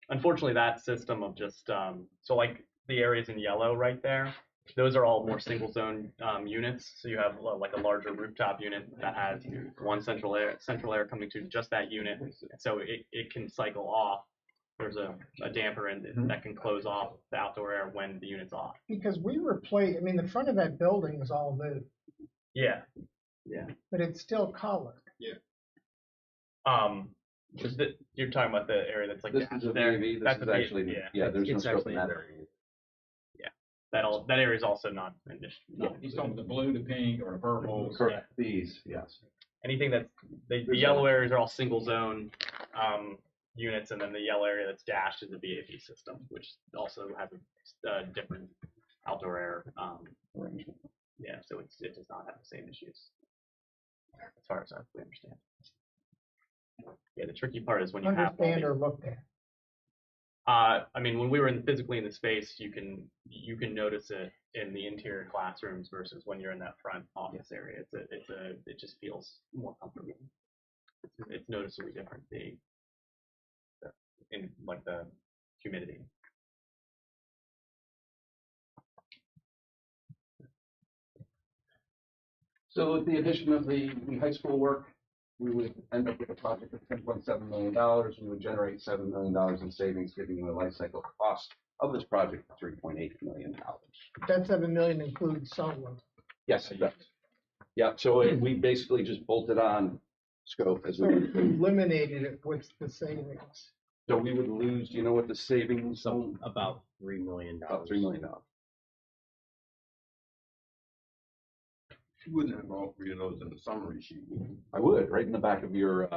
Unfortunately, that system of just so like the areas in yellow right there, those are all more single zone units. So you have like a larger rooftop unit that has one central air coming to just that unit. So it can cycle off there's a damper that can close off the outdoor air when the unit's off. Because we replaced, I mean, the front of that building is all new, Yeah. but it's still colored. You're talking about the area that's like This dashed is a there. VAV, this That's is a V- actually, yeah. yeah, there's no It's scope in actually that there. area. That area is also not conditioned. He's talking the blue, the pink, or the purple. Correct, these, yes. Anything that's the yellow areas are all single zone units, and then the yellow area that's dashed is the VAV system, which also has a different outdoor air Arrangement. Yeah, so it does not have the same issues, as far as we understand. Yeah, the tricky part is when you have all Understand these, or looked at. I mean, when we were physically in the space, you can notice it in the interior classrooms versus when you're in that front office area. It just feels more comfortable. It's noticeably different. In like the humidity. So with the addition of the high school work, we would end up with a project of $10.7 million. We would generate $7 million in savings, giving the life cycle cost of this project $3.8 million. That 7 million includes solar. Yes, it does. Yeah, so we basically just bolted on scope as So we if we eliminated it, what's the savings? So we would lose, do you know what the savings? About $3 million. About $3 million. You wouldn't have all three of those in the summary sheet, would you? I would, right in the back of your,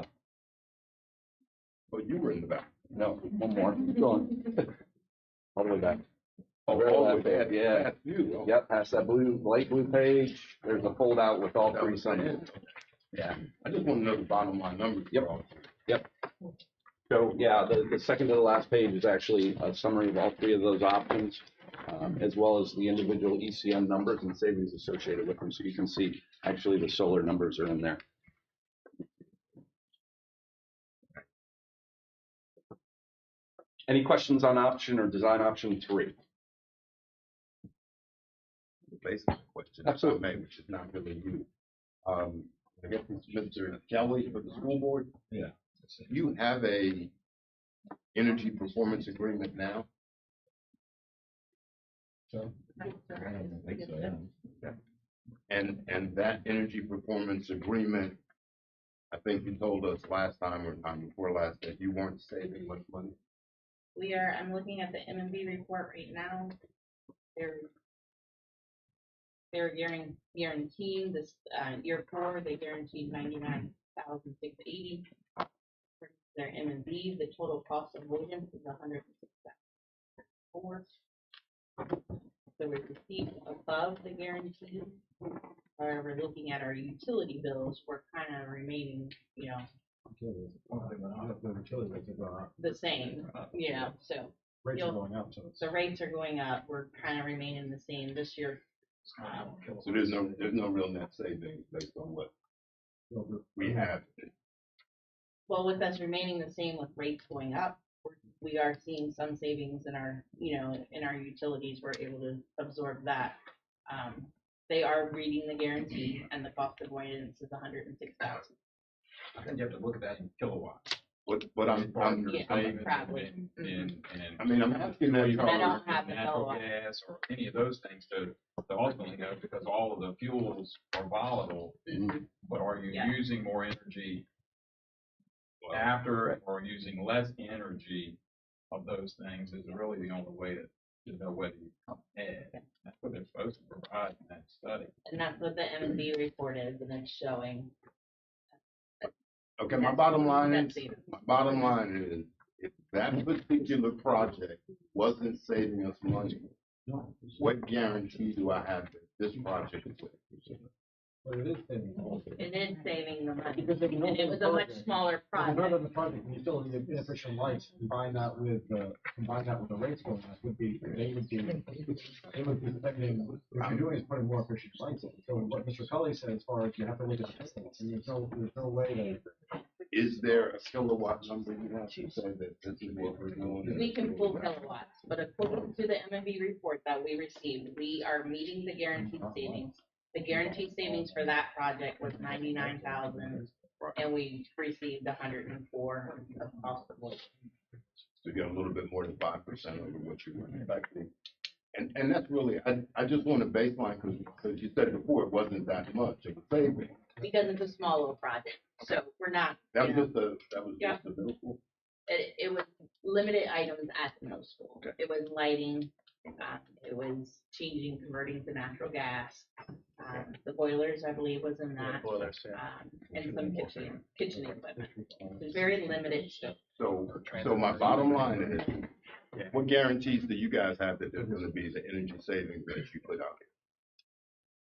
But you were in the back. no, one more, go on. All the way back. Oh, Very all last the way page, back. yeah. Past you. Yep, past that light blue page, there's a foldout with all That three was summaries. it. Yeah. I just want to know the bottom line numbers. Yep. for all. So, yeah, the second to the last page is actually a summary of all three of those options, as well as the individual ECM numbers and savings associated with them. So you can see, actually, the solar numbers are in there. Any questions on option or design option 3? The basic question, if I Absolutely. may, which is not really you. I guess it's Mr. Kelly for the school board. Yeah. You have a energy performance agreement now? So? I don't think so, yeah. And that energy performance agreement, I think you told us last time or time before last that you weren't saving much money. I'm looking at the M&B report right now. They're guaranteeing this, year 4, they guaranteed 99,680. Their M&B, the total cost of Williams is 106,400. So we received above the guarantee. However, looking at our utility bills, we're kind of remaining, the same, so. Rates are going up, so it's. The rates are going up, we're kind of remaining the same this year. So there's no real net savings based on what we have. Well, with us remaining the same with rates going up, we are seeing some savings in our, in our utilities, we're able to absorb that. They are reading the guarantee and the cost of avoidance is 106,000. I think you have to look at that in kilowatts. But I'm Yeah, savings probably. and I mean, I'm asking that. I don't have the natural kilowatt. gas or any of those things to ultimately know, because all of the fuels are volatile. But are you Yeah. using more energy after or using less energy of those things is really the only way to know whether you come ahead. That's what they're supposed to provide in that study. And that's what the M&B report is, and it's showing. Okay, my bottom line Net is, savings. if that particular project wasn't saving us money, what guarantee do I have that this project is with? It is saving the money, Because if you and it was a much smaller If you project. know that the project, and you still need inefficient lights, combine that with the rates going up, they would be spending, what you're doing is putting more efficient lights in. So what Mr. Cully said, as far as you have to look at the estimates, and there's no way to. Is there a kilowatt number you have to say that this is what we're doing? We can pull kilowatts, but according to the M&B report that we received, we are meeting the guaranteed savings. The guaranteed savings for that project was 99,000, and we received 104 of cost of labor. to get a little bit more than 5% over what you were expecting. And that's really, I just want a baseline, because you said before, it wasn't that much of a saving. Because it's a small little project, so we're not, That you was know, just the middle school. it was limited items at the middle school. Okay. It was lighting, it was converting to natural gas. The boilers, I believe, was in that. Boilers, yeah. And some kitchen equipment. It's very limited stuff. So my bottom line is, what guarantees do you guys have that there's gonna be the energy savings that you put out here?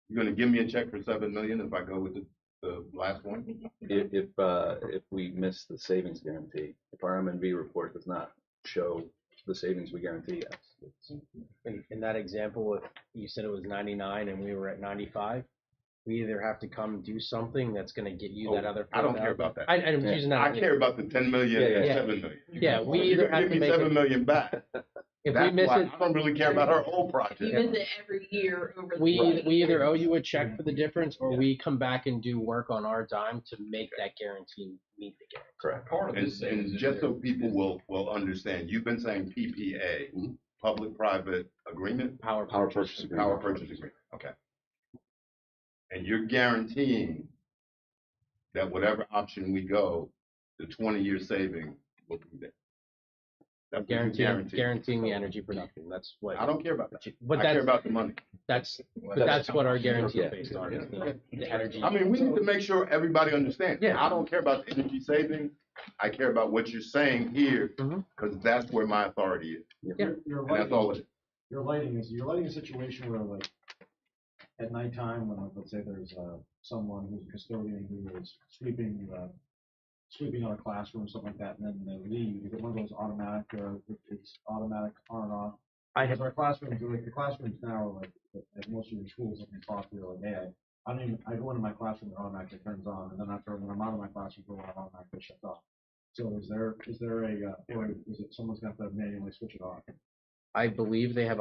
You're gonna give me a check for 7 million if I go with the last one? If we miss the savings guarantee, if our M&V report does not show the savings we guarantee, yes. In that example, if you said it was 99 and we were at 95, we either have to come and do something that's gonna get you that other. I don't care about that. I'm using that. I care about the 10 million and Yeah. 7 million. Yeah, we You're either gonna have give to me make 7 it, million back. if we That's miss why it, I don't really care about her whole project. You visit every year over the. we either owe you a check for the difference, or we come back and do work on our dime to make that guarantee meet the guarantee. Correct. Part of this And savings is just so there. people will understand, you've been saying PPA, public-private agreement, Power purchase agreement. power purchase agreement, okay. And you're guaranteeing that whatever option we go, the 20-year saving will be there. That's what you guarantee. Guaranteeing the energy production, that's what. I don't care about that. But I care that's, about the money. that's what our guarantee is based on, is the energy. I mean, we need to make sure everybody understands. Yeah. I don't care about the energy savings. I care about what you're saying here, because that's where my authority is. Your And that's all it is. Your lighting is a situation where, like, at nighttime, when, let's say there's someone who's a custodian who is sweeping out a classroom, something like that, and then they leave, is it one of those automatic, it's automatic on and off? Because our classrooms, like, the classrooms now are like, at most of your schools, like, you talk, you're like, hey, I go into my classroom, it automatically turns on, and then after, when I'm out of my classroom, it automatically shuts off. So is there a, or is it someone's gonna have to manually switch it off? I believe they have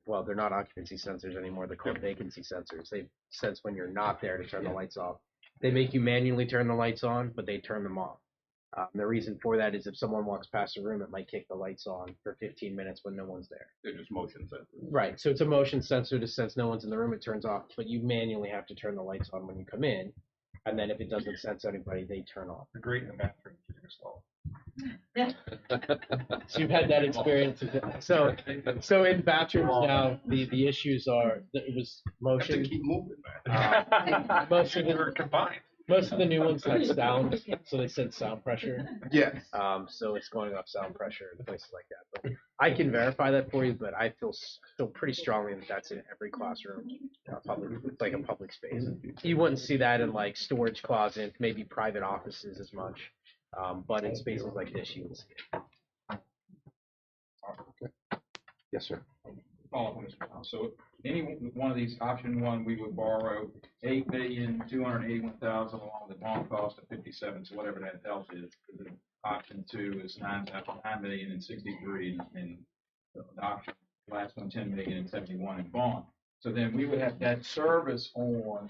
well, they're not occupancy sensors anymore, they're called vacancy sensors. They sense when you're not there to turn the lights off. They make you manually turn the lights on, but they turn them off. The reason for that is if someone walks past the room, it might kick the lights on for 15 minutes when no one's there. They're just motion sensors. Right, so it's a motion sensor to sense no one's in the room, it turns off, but you manually have to turn the lights on when you come in. And then if it doesn't sense anybody, they turn off. The great in the bathroom, keep it slow. So you've had that experience. So in bathrooms now, the issues are, it was Have to motion. keep moving, man. They're combined. Most of the new ones have sound, so they said sound pressure. Yes. So it's going off sound pressure and places like that. But I can verify that for you, but I feel pretty strongly that that's in every classroom, public, it's like a public space. You wouldn't see that in like storage closets, maybe private offices as much, but in spaces like this, you would see it. Yes, sir. Follow up on this one. So any one of these, option one, we would borrow 8,281,000 along with the bond cost of 57, so whatever that delta is. Option two is 9,063, and the option, last one, 10,071 in bond. So then we would have that service on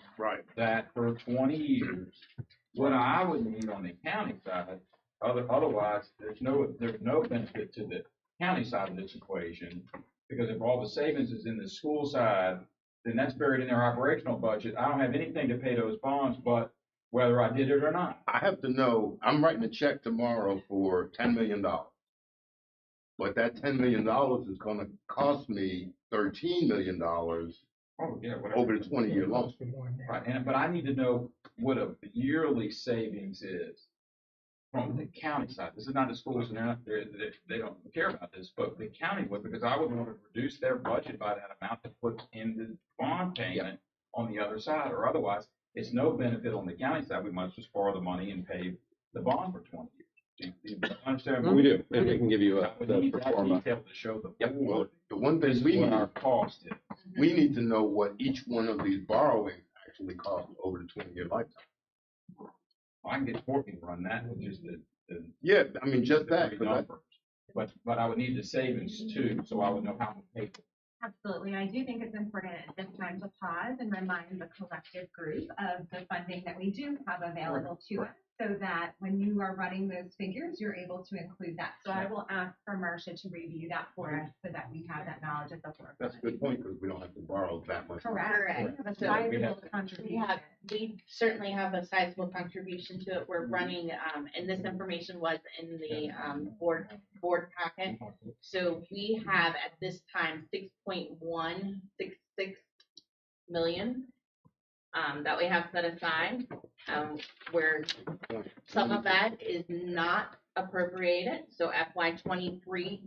that for 20 years. What I would need on the county side, otherwise, there's no benefit to the county side of this equation. Because if all the savings is in the school side, then that's buried in their operational budget. I don't have anything to pay those bonds, but whether I did it or not. I have to know, I'm writing a check tomorrow for $10 million. But that $10 million is gonna cost me $13 million Oh, yeah, whatever. over the 20-year loan. Right, but I need to know what a yearly savings is from the county side. This is not the schools, and they don't care about this, but the county would, because I would want to reduce their budget by that amount to put in the bond payment on the other side, or otherwise, it's no benefit on the county side. We might just borrow the money and pay the bond for 20 years. Do you understand? We do, and we can give you I would the need that performa. detail to show the Well, board the one thing this we is what need, our cost is. we need to know what each one of these borrowings actually cost over the 20-year lifetime. I can get Courtney to run that with just the Yeah, I mean, just that, three 'cause I- numbers. But I would need the savings too, so I would know how to pay for it. Absolutely. I do think it's important at this time to pause and remind the collective group of the funding that we do have available to us. so that when you are running those figures, you're able to include that. So I will ask for Marcia to review that for us so that we have that knowledge at the forefront. That's a good point, because we don't have to borrow that much. money. Correct. That's a So sizable we contribution. we certainly have a sizable contribution to it. We're running, and this information was in the, board packet. So we have at this time 6.166 million, that we have set aside, where some of that is not appropriated. So FY '23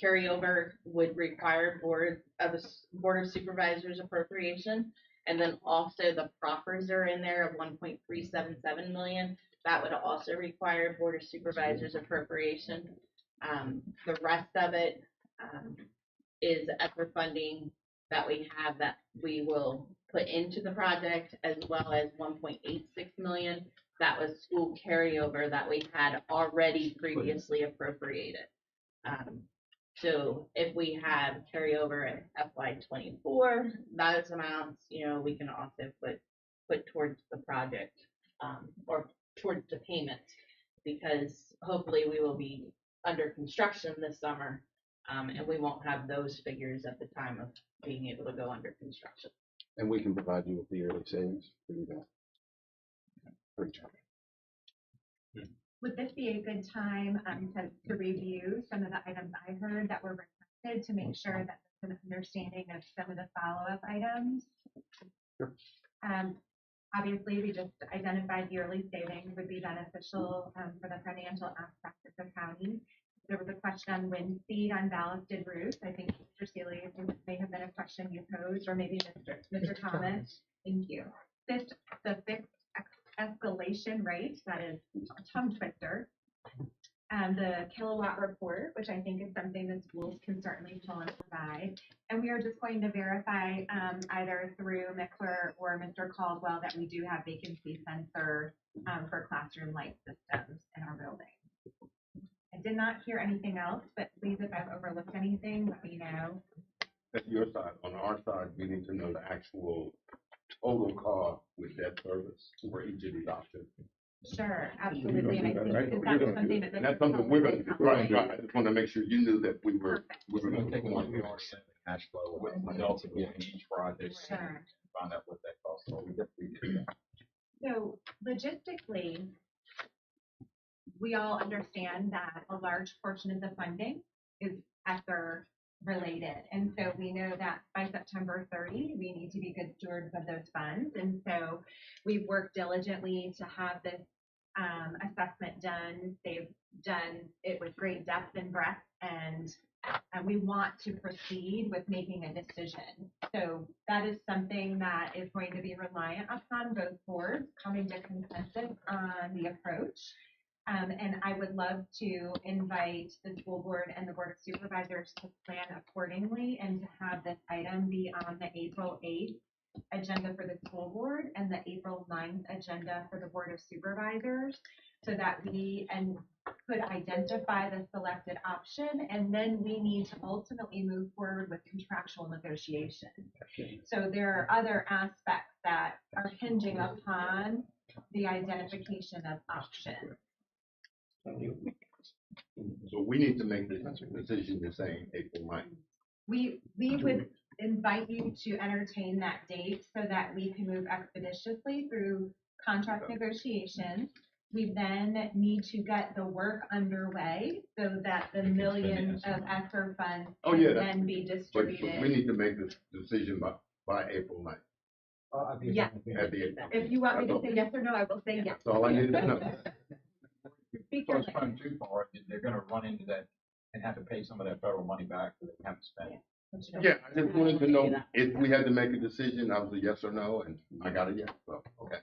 carryover would require Board of Supervisors appropriation. And then also the proffers are in there of 1.377 million. That would also require Board of Supervisors appropriation. The rest of it is ESSER funding that we have that we will put into the project, as well as 1.86 million. That was school carryover that we had already previously appropriated. So if we have carryover at FY '24, those amounts, we can also put towards the project, or towards the payment, because hopefully we will be under construction this summer, and we won't have those figures at the time of being able to go under construction. And we can provide you with the yearly savings to do that. Great job. Would this be a good time to review some of the items I heard that were requested to make sure that there's an understanding of some of the follow-up items? Sure. Obviously, we just identified yearly savings would be beneficial for the financial aspect of the county. There was a question on wind speed on ballasted roofs. I think Mr. Seeley, may have been a question you posed, or maybe Mr. Thomas. Thank you. The fixed escalation rate, that is a tongue twister. The kilowatt report, which I think is something that schools can certainly pull and provide. And we are just going to verify either through Mickler or Mr. Caldwell that we do have vacancy sensor for classroom light systems in our building. I did not hear anything else, but please, if I've overlooked anything, let me know. That's your side. On our side, we need to know the actual total cost with debt service for each of these options. Sure, absolutely. And I think Right? that was something that. And that's something we're gonna do. Right. I just want to make sure you knew that we were Gonna gonna take a look at take our cash flow, what results in each project, Sure. and find out what that costs. So we definitely do that. So logistically, we all understand that a large portion of the funding is ESSER related. And so we know that by September 30, we need to be good stewards of those funds. And so we've worked diligently to have this assessment done. They've done it with great depth and breadth, and we want to proceed with making a decision. So that is something that is going to be reliant upon both boards coming to consensus on the approach. And I would love to invite the school board and the Board of Supervisors to plan accordingly and to have this item be on the April 8th agenda for the school board and the April 9th agenda for the Board of Supervisors, so that we could identify the selected option, and then we need to ultimately move forward with contractual negotiation. So there are other aspects that are hinging upon the identification of options. So we need to make this decision, you're saying April 9th. We would invite you to entertain that date so that we can move expeditiously through contract negotiations. We then need to get the work underway so that the millions of ESSER funds can then be But distributed. we need to make this decision by April 9th. Yes. At the end. If you want me to say yes or no, I will say yes. That's all I need to know. Postpone too far, they're gonna run into that and have to pay some of that federal money back that they haven't spent. Yeah, I just wanted to know if we had to make a decision, I was a yes or no, and I got a yes, so, okay.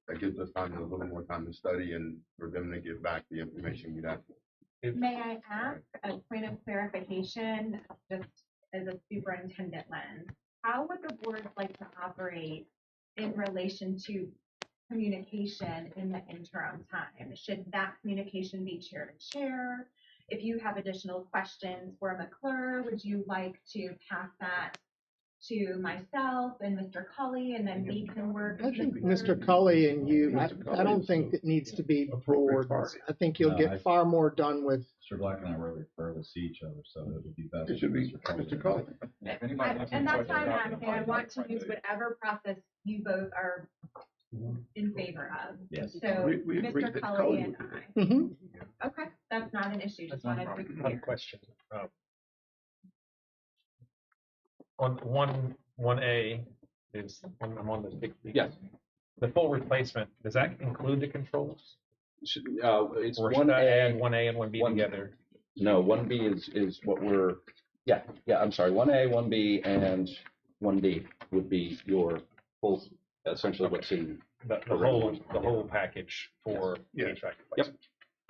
That gives us time, a little more time to study and for them to give back the information we'd asked for. May I ask a point of clarification, just as a superintendent lens? How would the board like to operate in relation to communication in the interim time? Should that communication be chair to chair? If you have additional questions for McClure, would you like to pass that to myself and Mr. Cully, and then we can work. I with think the Mr. clerk. Cully and you, Mr. I Cully don't is think the it needs to be appropriate boards. party. I think you'll No, get far more done with, Mr. Black and I really rarely see each other, so it would be best. It should be Mr. Cully. If anybody wants to And that's touch why I'm it up, asking, I want to use whatever process you both are in favor of. Yes. So, We agree Mr. that Cully Cully and would do I. Okay, that's not an issue, just wanted to be I have a clear. question. On one A is, I'm on this big. Yes. The full replacement, does that include the controls? It's Or should one I add A. one A and one B together? No, one B is what we're, yeah, I'm sorry, one A, one B, and one D would be your full, essentially what's in. The whole package for Yeah. HVAC replacement?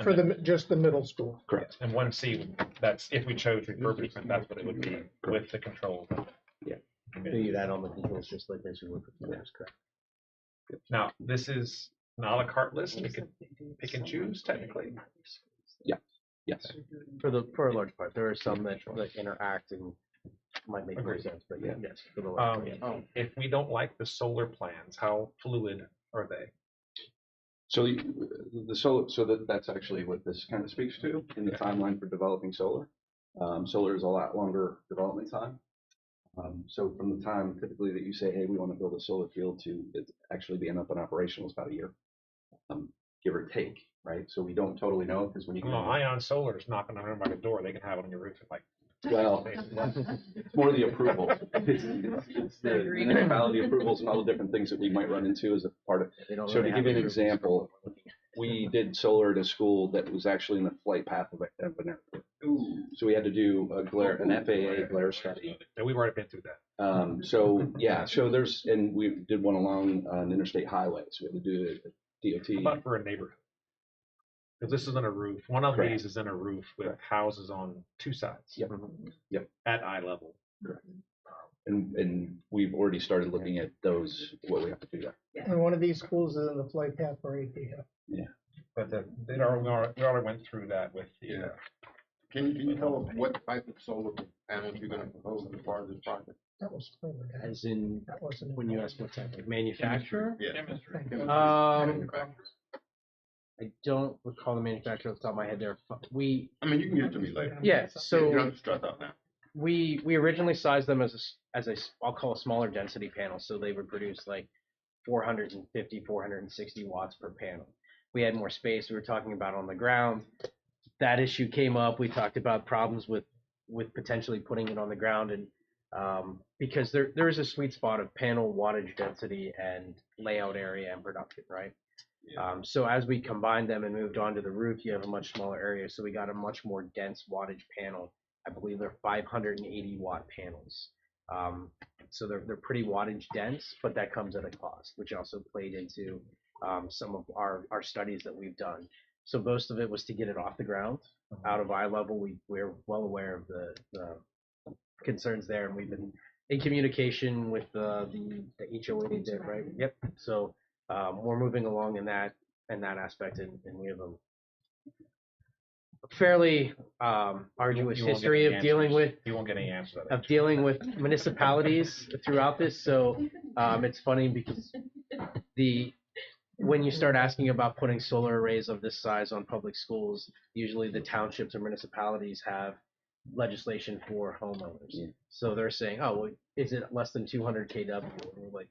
for just the middle school. Correct. And one C, that's, if we chose refurbishment, that's what it would be with the controls. So you'd add on the controls just like as you would for floors, correct? Now, this is an à la carte list, we can pick and choose technically. Yes. For a large part, there are some that interact and might make more Agreed. sense, but yes, for the large part, yeah. If we don't like the solar plans, how fluid are they? So the solar, so that's actually what this kind of speaks to in the timeline for developing solar. Solar is a lot longer development time. So from the time typically that you say, hey, we want to build a solar field to it actually being up and operational is about a year, give or take, right? So we don't totally know because when you Well, Ion Solar is knocking on everybody's door, they can have it on your roof in like. well, it's more the approval. It's the municipality approvals and all the different things that we might run into as a part of. They don't So really to have give you an approvals. example, we did solar at a school that was actually in the flight path of an airport. So we had to do an FAA glare study. And we've already been through that. So yeah, so and we did one along an interstate highway. So we had to do a How DOT. about for a neighborhood? Because this is on a roof. One of Correct. these is in a roof with houses on two sides. Yep. Yep. At eye level. Correct. And we've already started looking at those, what we have to do there. And one of these schools is in the flight path for APF. But we already went through that with the. Yeah. Can you tell us what type of solar panels you're gonna propose as part of this project? That was clear. As in, That wasn't. when you ask what type of manufacturer, Yeah. I don't recall the manufacturer off the top of my head there. I mean, you can give it to me later. Yeah, You don't so have to stress out now. we originally sized them as a I'll call a smaller density panel, so they would produce like 450, 460 watts per panel. We had more space. We were talking about on the ground. That issue came up. We talked about problems with potentially putting it on the ground, and because there is a sweet spot of panel wattage density and layout area and production, right? So as we combined them and moved onto the roof, you have a much smaller area. So we got a much more dense wattage panel. I believe they're 580 watt panels. So they're pretty wattage dense, but that comes at a cost, which also played into some of our studies that we've done. So most of it was to get it off the ground, out of eye level. We're well aware of the concerns there, and we've been in communication with the HOA there, right? Yep. So we're moving along in that aspect, and we have a fairly arduous You won't get history any of dealing answers. with You won't get any answer to that. of dealing with municipalities throughout this. So it's funny because when you start asking about putting solar arrays of this size on public schools, usually the townships or municipalities have legislation for homeowners. Yeah. So they're saying, oh, well, is it less than 200 kW? And we're like,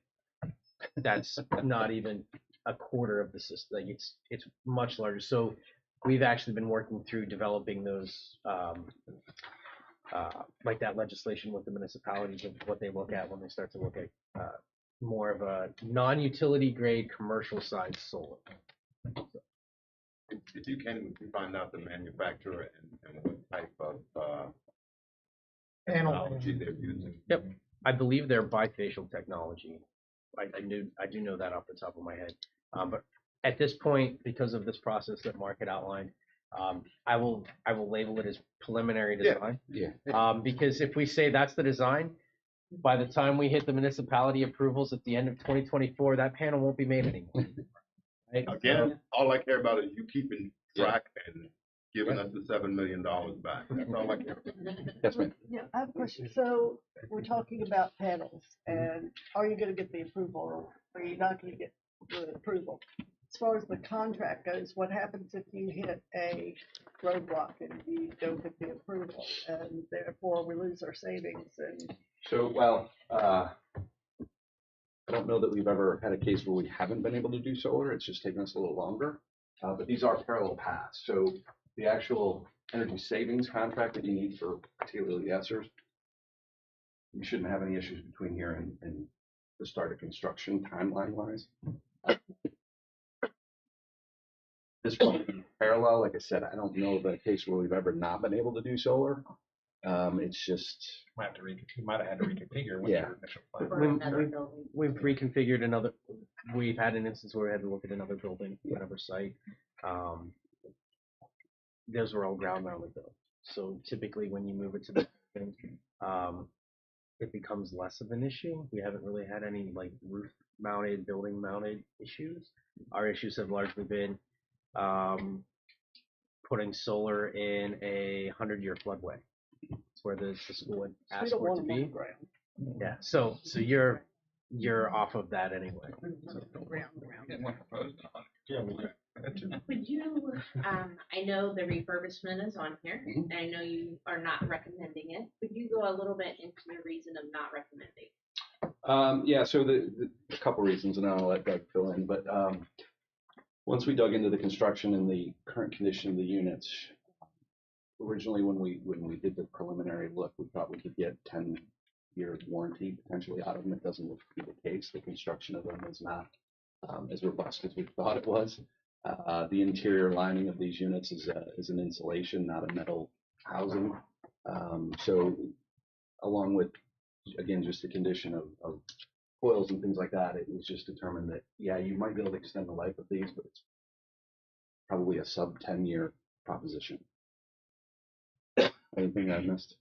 that's not even a quarter of the system. Like it's much larger. So we've actually been working through developing those, like that legislation with the municipalities of what they look at when they start to look at more of a non-utility grade commercial size solar. If you can, we find out the manufacturer and what type of Panel. technology they're using. Yep, I believe they're bifacial technology. I do know that off the top of my head. But at this point, because of this process that Mark had outlined, I will label it as preliminary design. Yeah. Because if we say that's the design, by the time we hit the municipality approvals at the end of 2024, that panel won't be made anymore. Right? Again, all I care about is you keeping track and giving us the $7 million back. That's all I care about. Yes, ma'am. Yeah, I have a question. So we're talking about panels, and are you gonna get the approval, or are you not gonna get the approval? As far as the contract goes, what happens if you hit a roadblock and you don't get the approval, and therefore we lose our savings and? So, well, I don't know that we've ever had a case where we haven't been able to do solar. It's just taken us a little longer. But these are parallel paths. So the actual energy savings contract that you need for particularly the ESSERs, you shouldn't have any issues between here and the start of construction timeline wise. This will be parallel. Like I said, I don't know of a case where we've ever not been able to do solar. It's just. You might have had to reconfigure with Yeah. your initial plan. For another building. We've reconfigured another, we've had an instance where we had to look at another building, another site. Those were all ground mounted though. So typically when you move it to the building, it becomes less of an issue. We haven't really had any like roof mounted, building mounted issues. Our issues have largely been putting solar in a 100-year floodway. It's where the school had We asked don't for it want to them on be. the ground. Yeah, so you're off of that anyway. Would you, I know the refurbishment is on here, and I know you are not recommending it. Would you go a little bit into the reason of not recommending? Yeah, so a couple reasons, and I'll let Doug fill in. But once we dug into the construction and the current condition of the units, originally when we did the preliminary look, we thought we could get 10-year warranty potentially out of them. It doesn't look to be the case. The construction of them is not as robust as we thought it was. The interior lining of these units is an insulation, not a metal housing. So along with, again, just the condition of coils and things like that, it was just determined that, yeah, you might be able to extend the life of these, but it's probably a sub 10-year proposition. Anything I missed?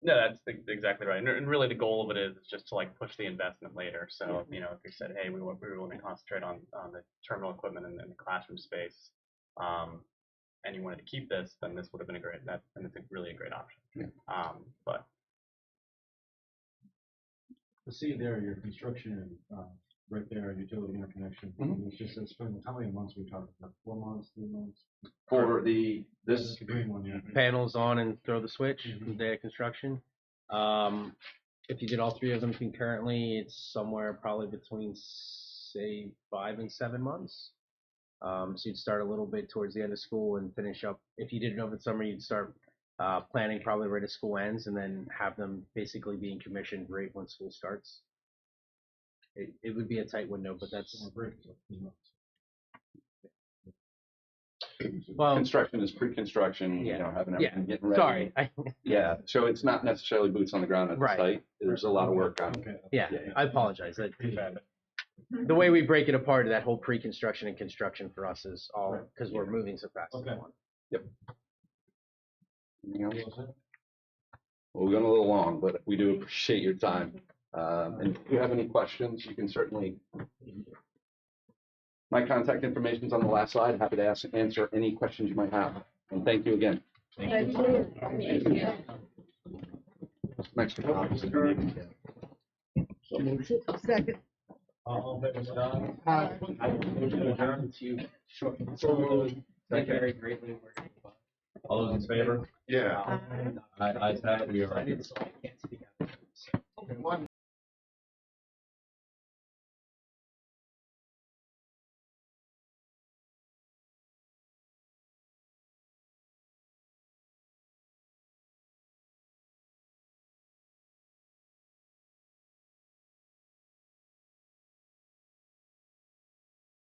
No, that's exactly right. And really the goal of it is just to like push the investment later. So, you know, if you said, hey, we want to concentrate on the terminal equipment and the classroom space, and you wanted to keep this, then this would have been and it's really a great option. Yeah. But To see there, your construction, right there, utility interconnection, it's just, how many months we talking about? 4 months, 3 months? For this green one, yeah. Panels on and throw the switch from the day of construction. If you did all three of them concurrently, it's somewhere probably between say 5 and 7 months. So you'd start a little bit towards the end of school and finish up. If you did it over the summer, you'd start planning probably right as school ends, and then have them basically being commissioned right when school starts. It would be a tight window, but that's well, construction is pre-construction, you know, having everything getting ready. Sorry. Yeah, so it's not necessarily boots on the ground at the site. There's a lot of work on it. Yeah, I apologize. The way we break it apart, that whole pre-construction and construction for us is all because we're moving so fast. Okay. Yep. Anything else? Well, we went a little long, but we do appreciate your time. And if you have any questions, you can certainly. My contact information is on the last slide. Happy to answer any questions you might have. And thank you again. Thank you. Thank you. Next. Second. All in favor, say aye. Thank you very greatly. All those in favor? Yeah. Ayes have it. We are. I can't speak out.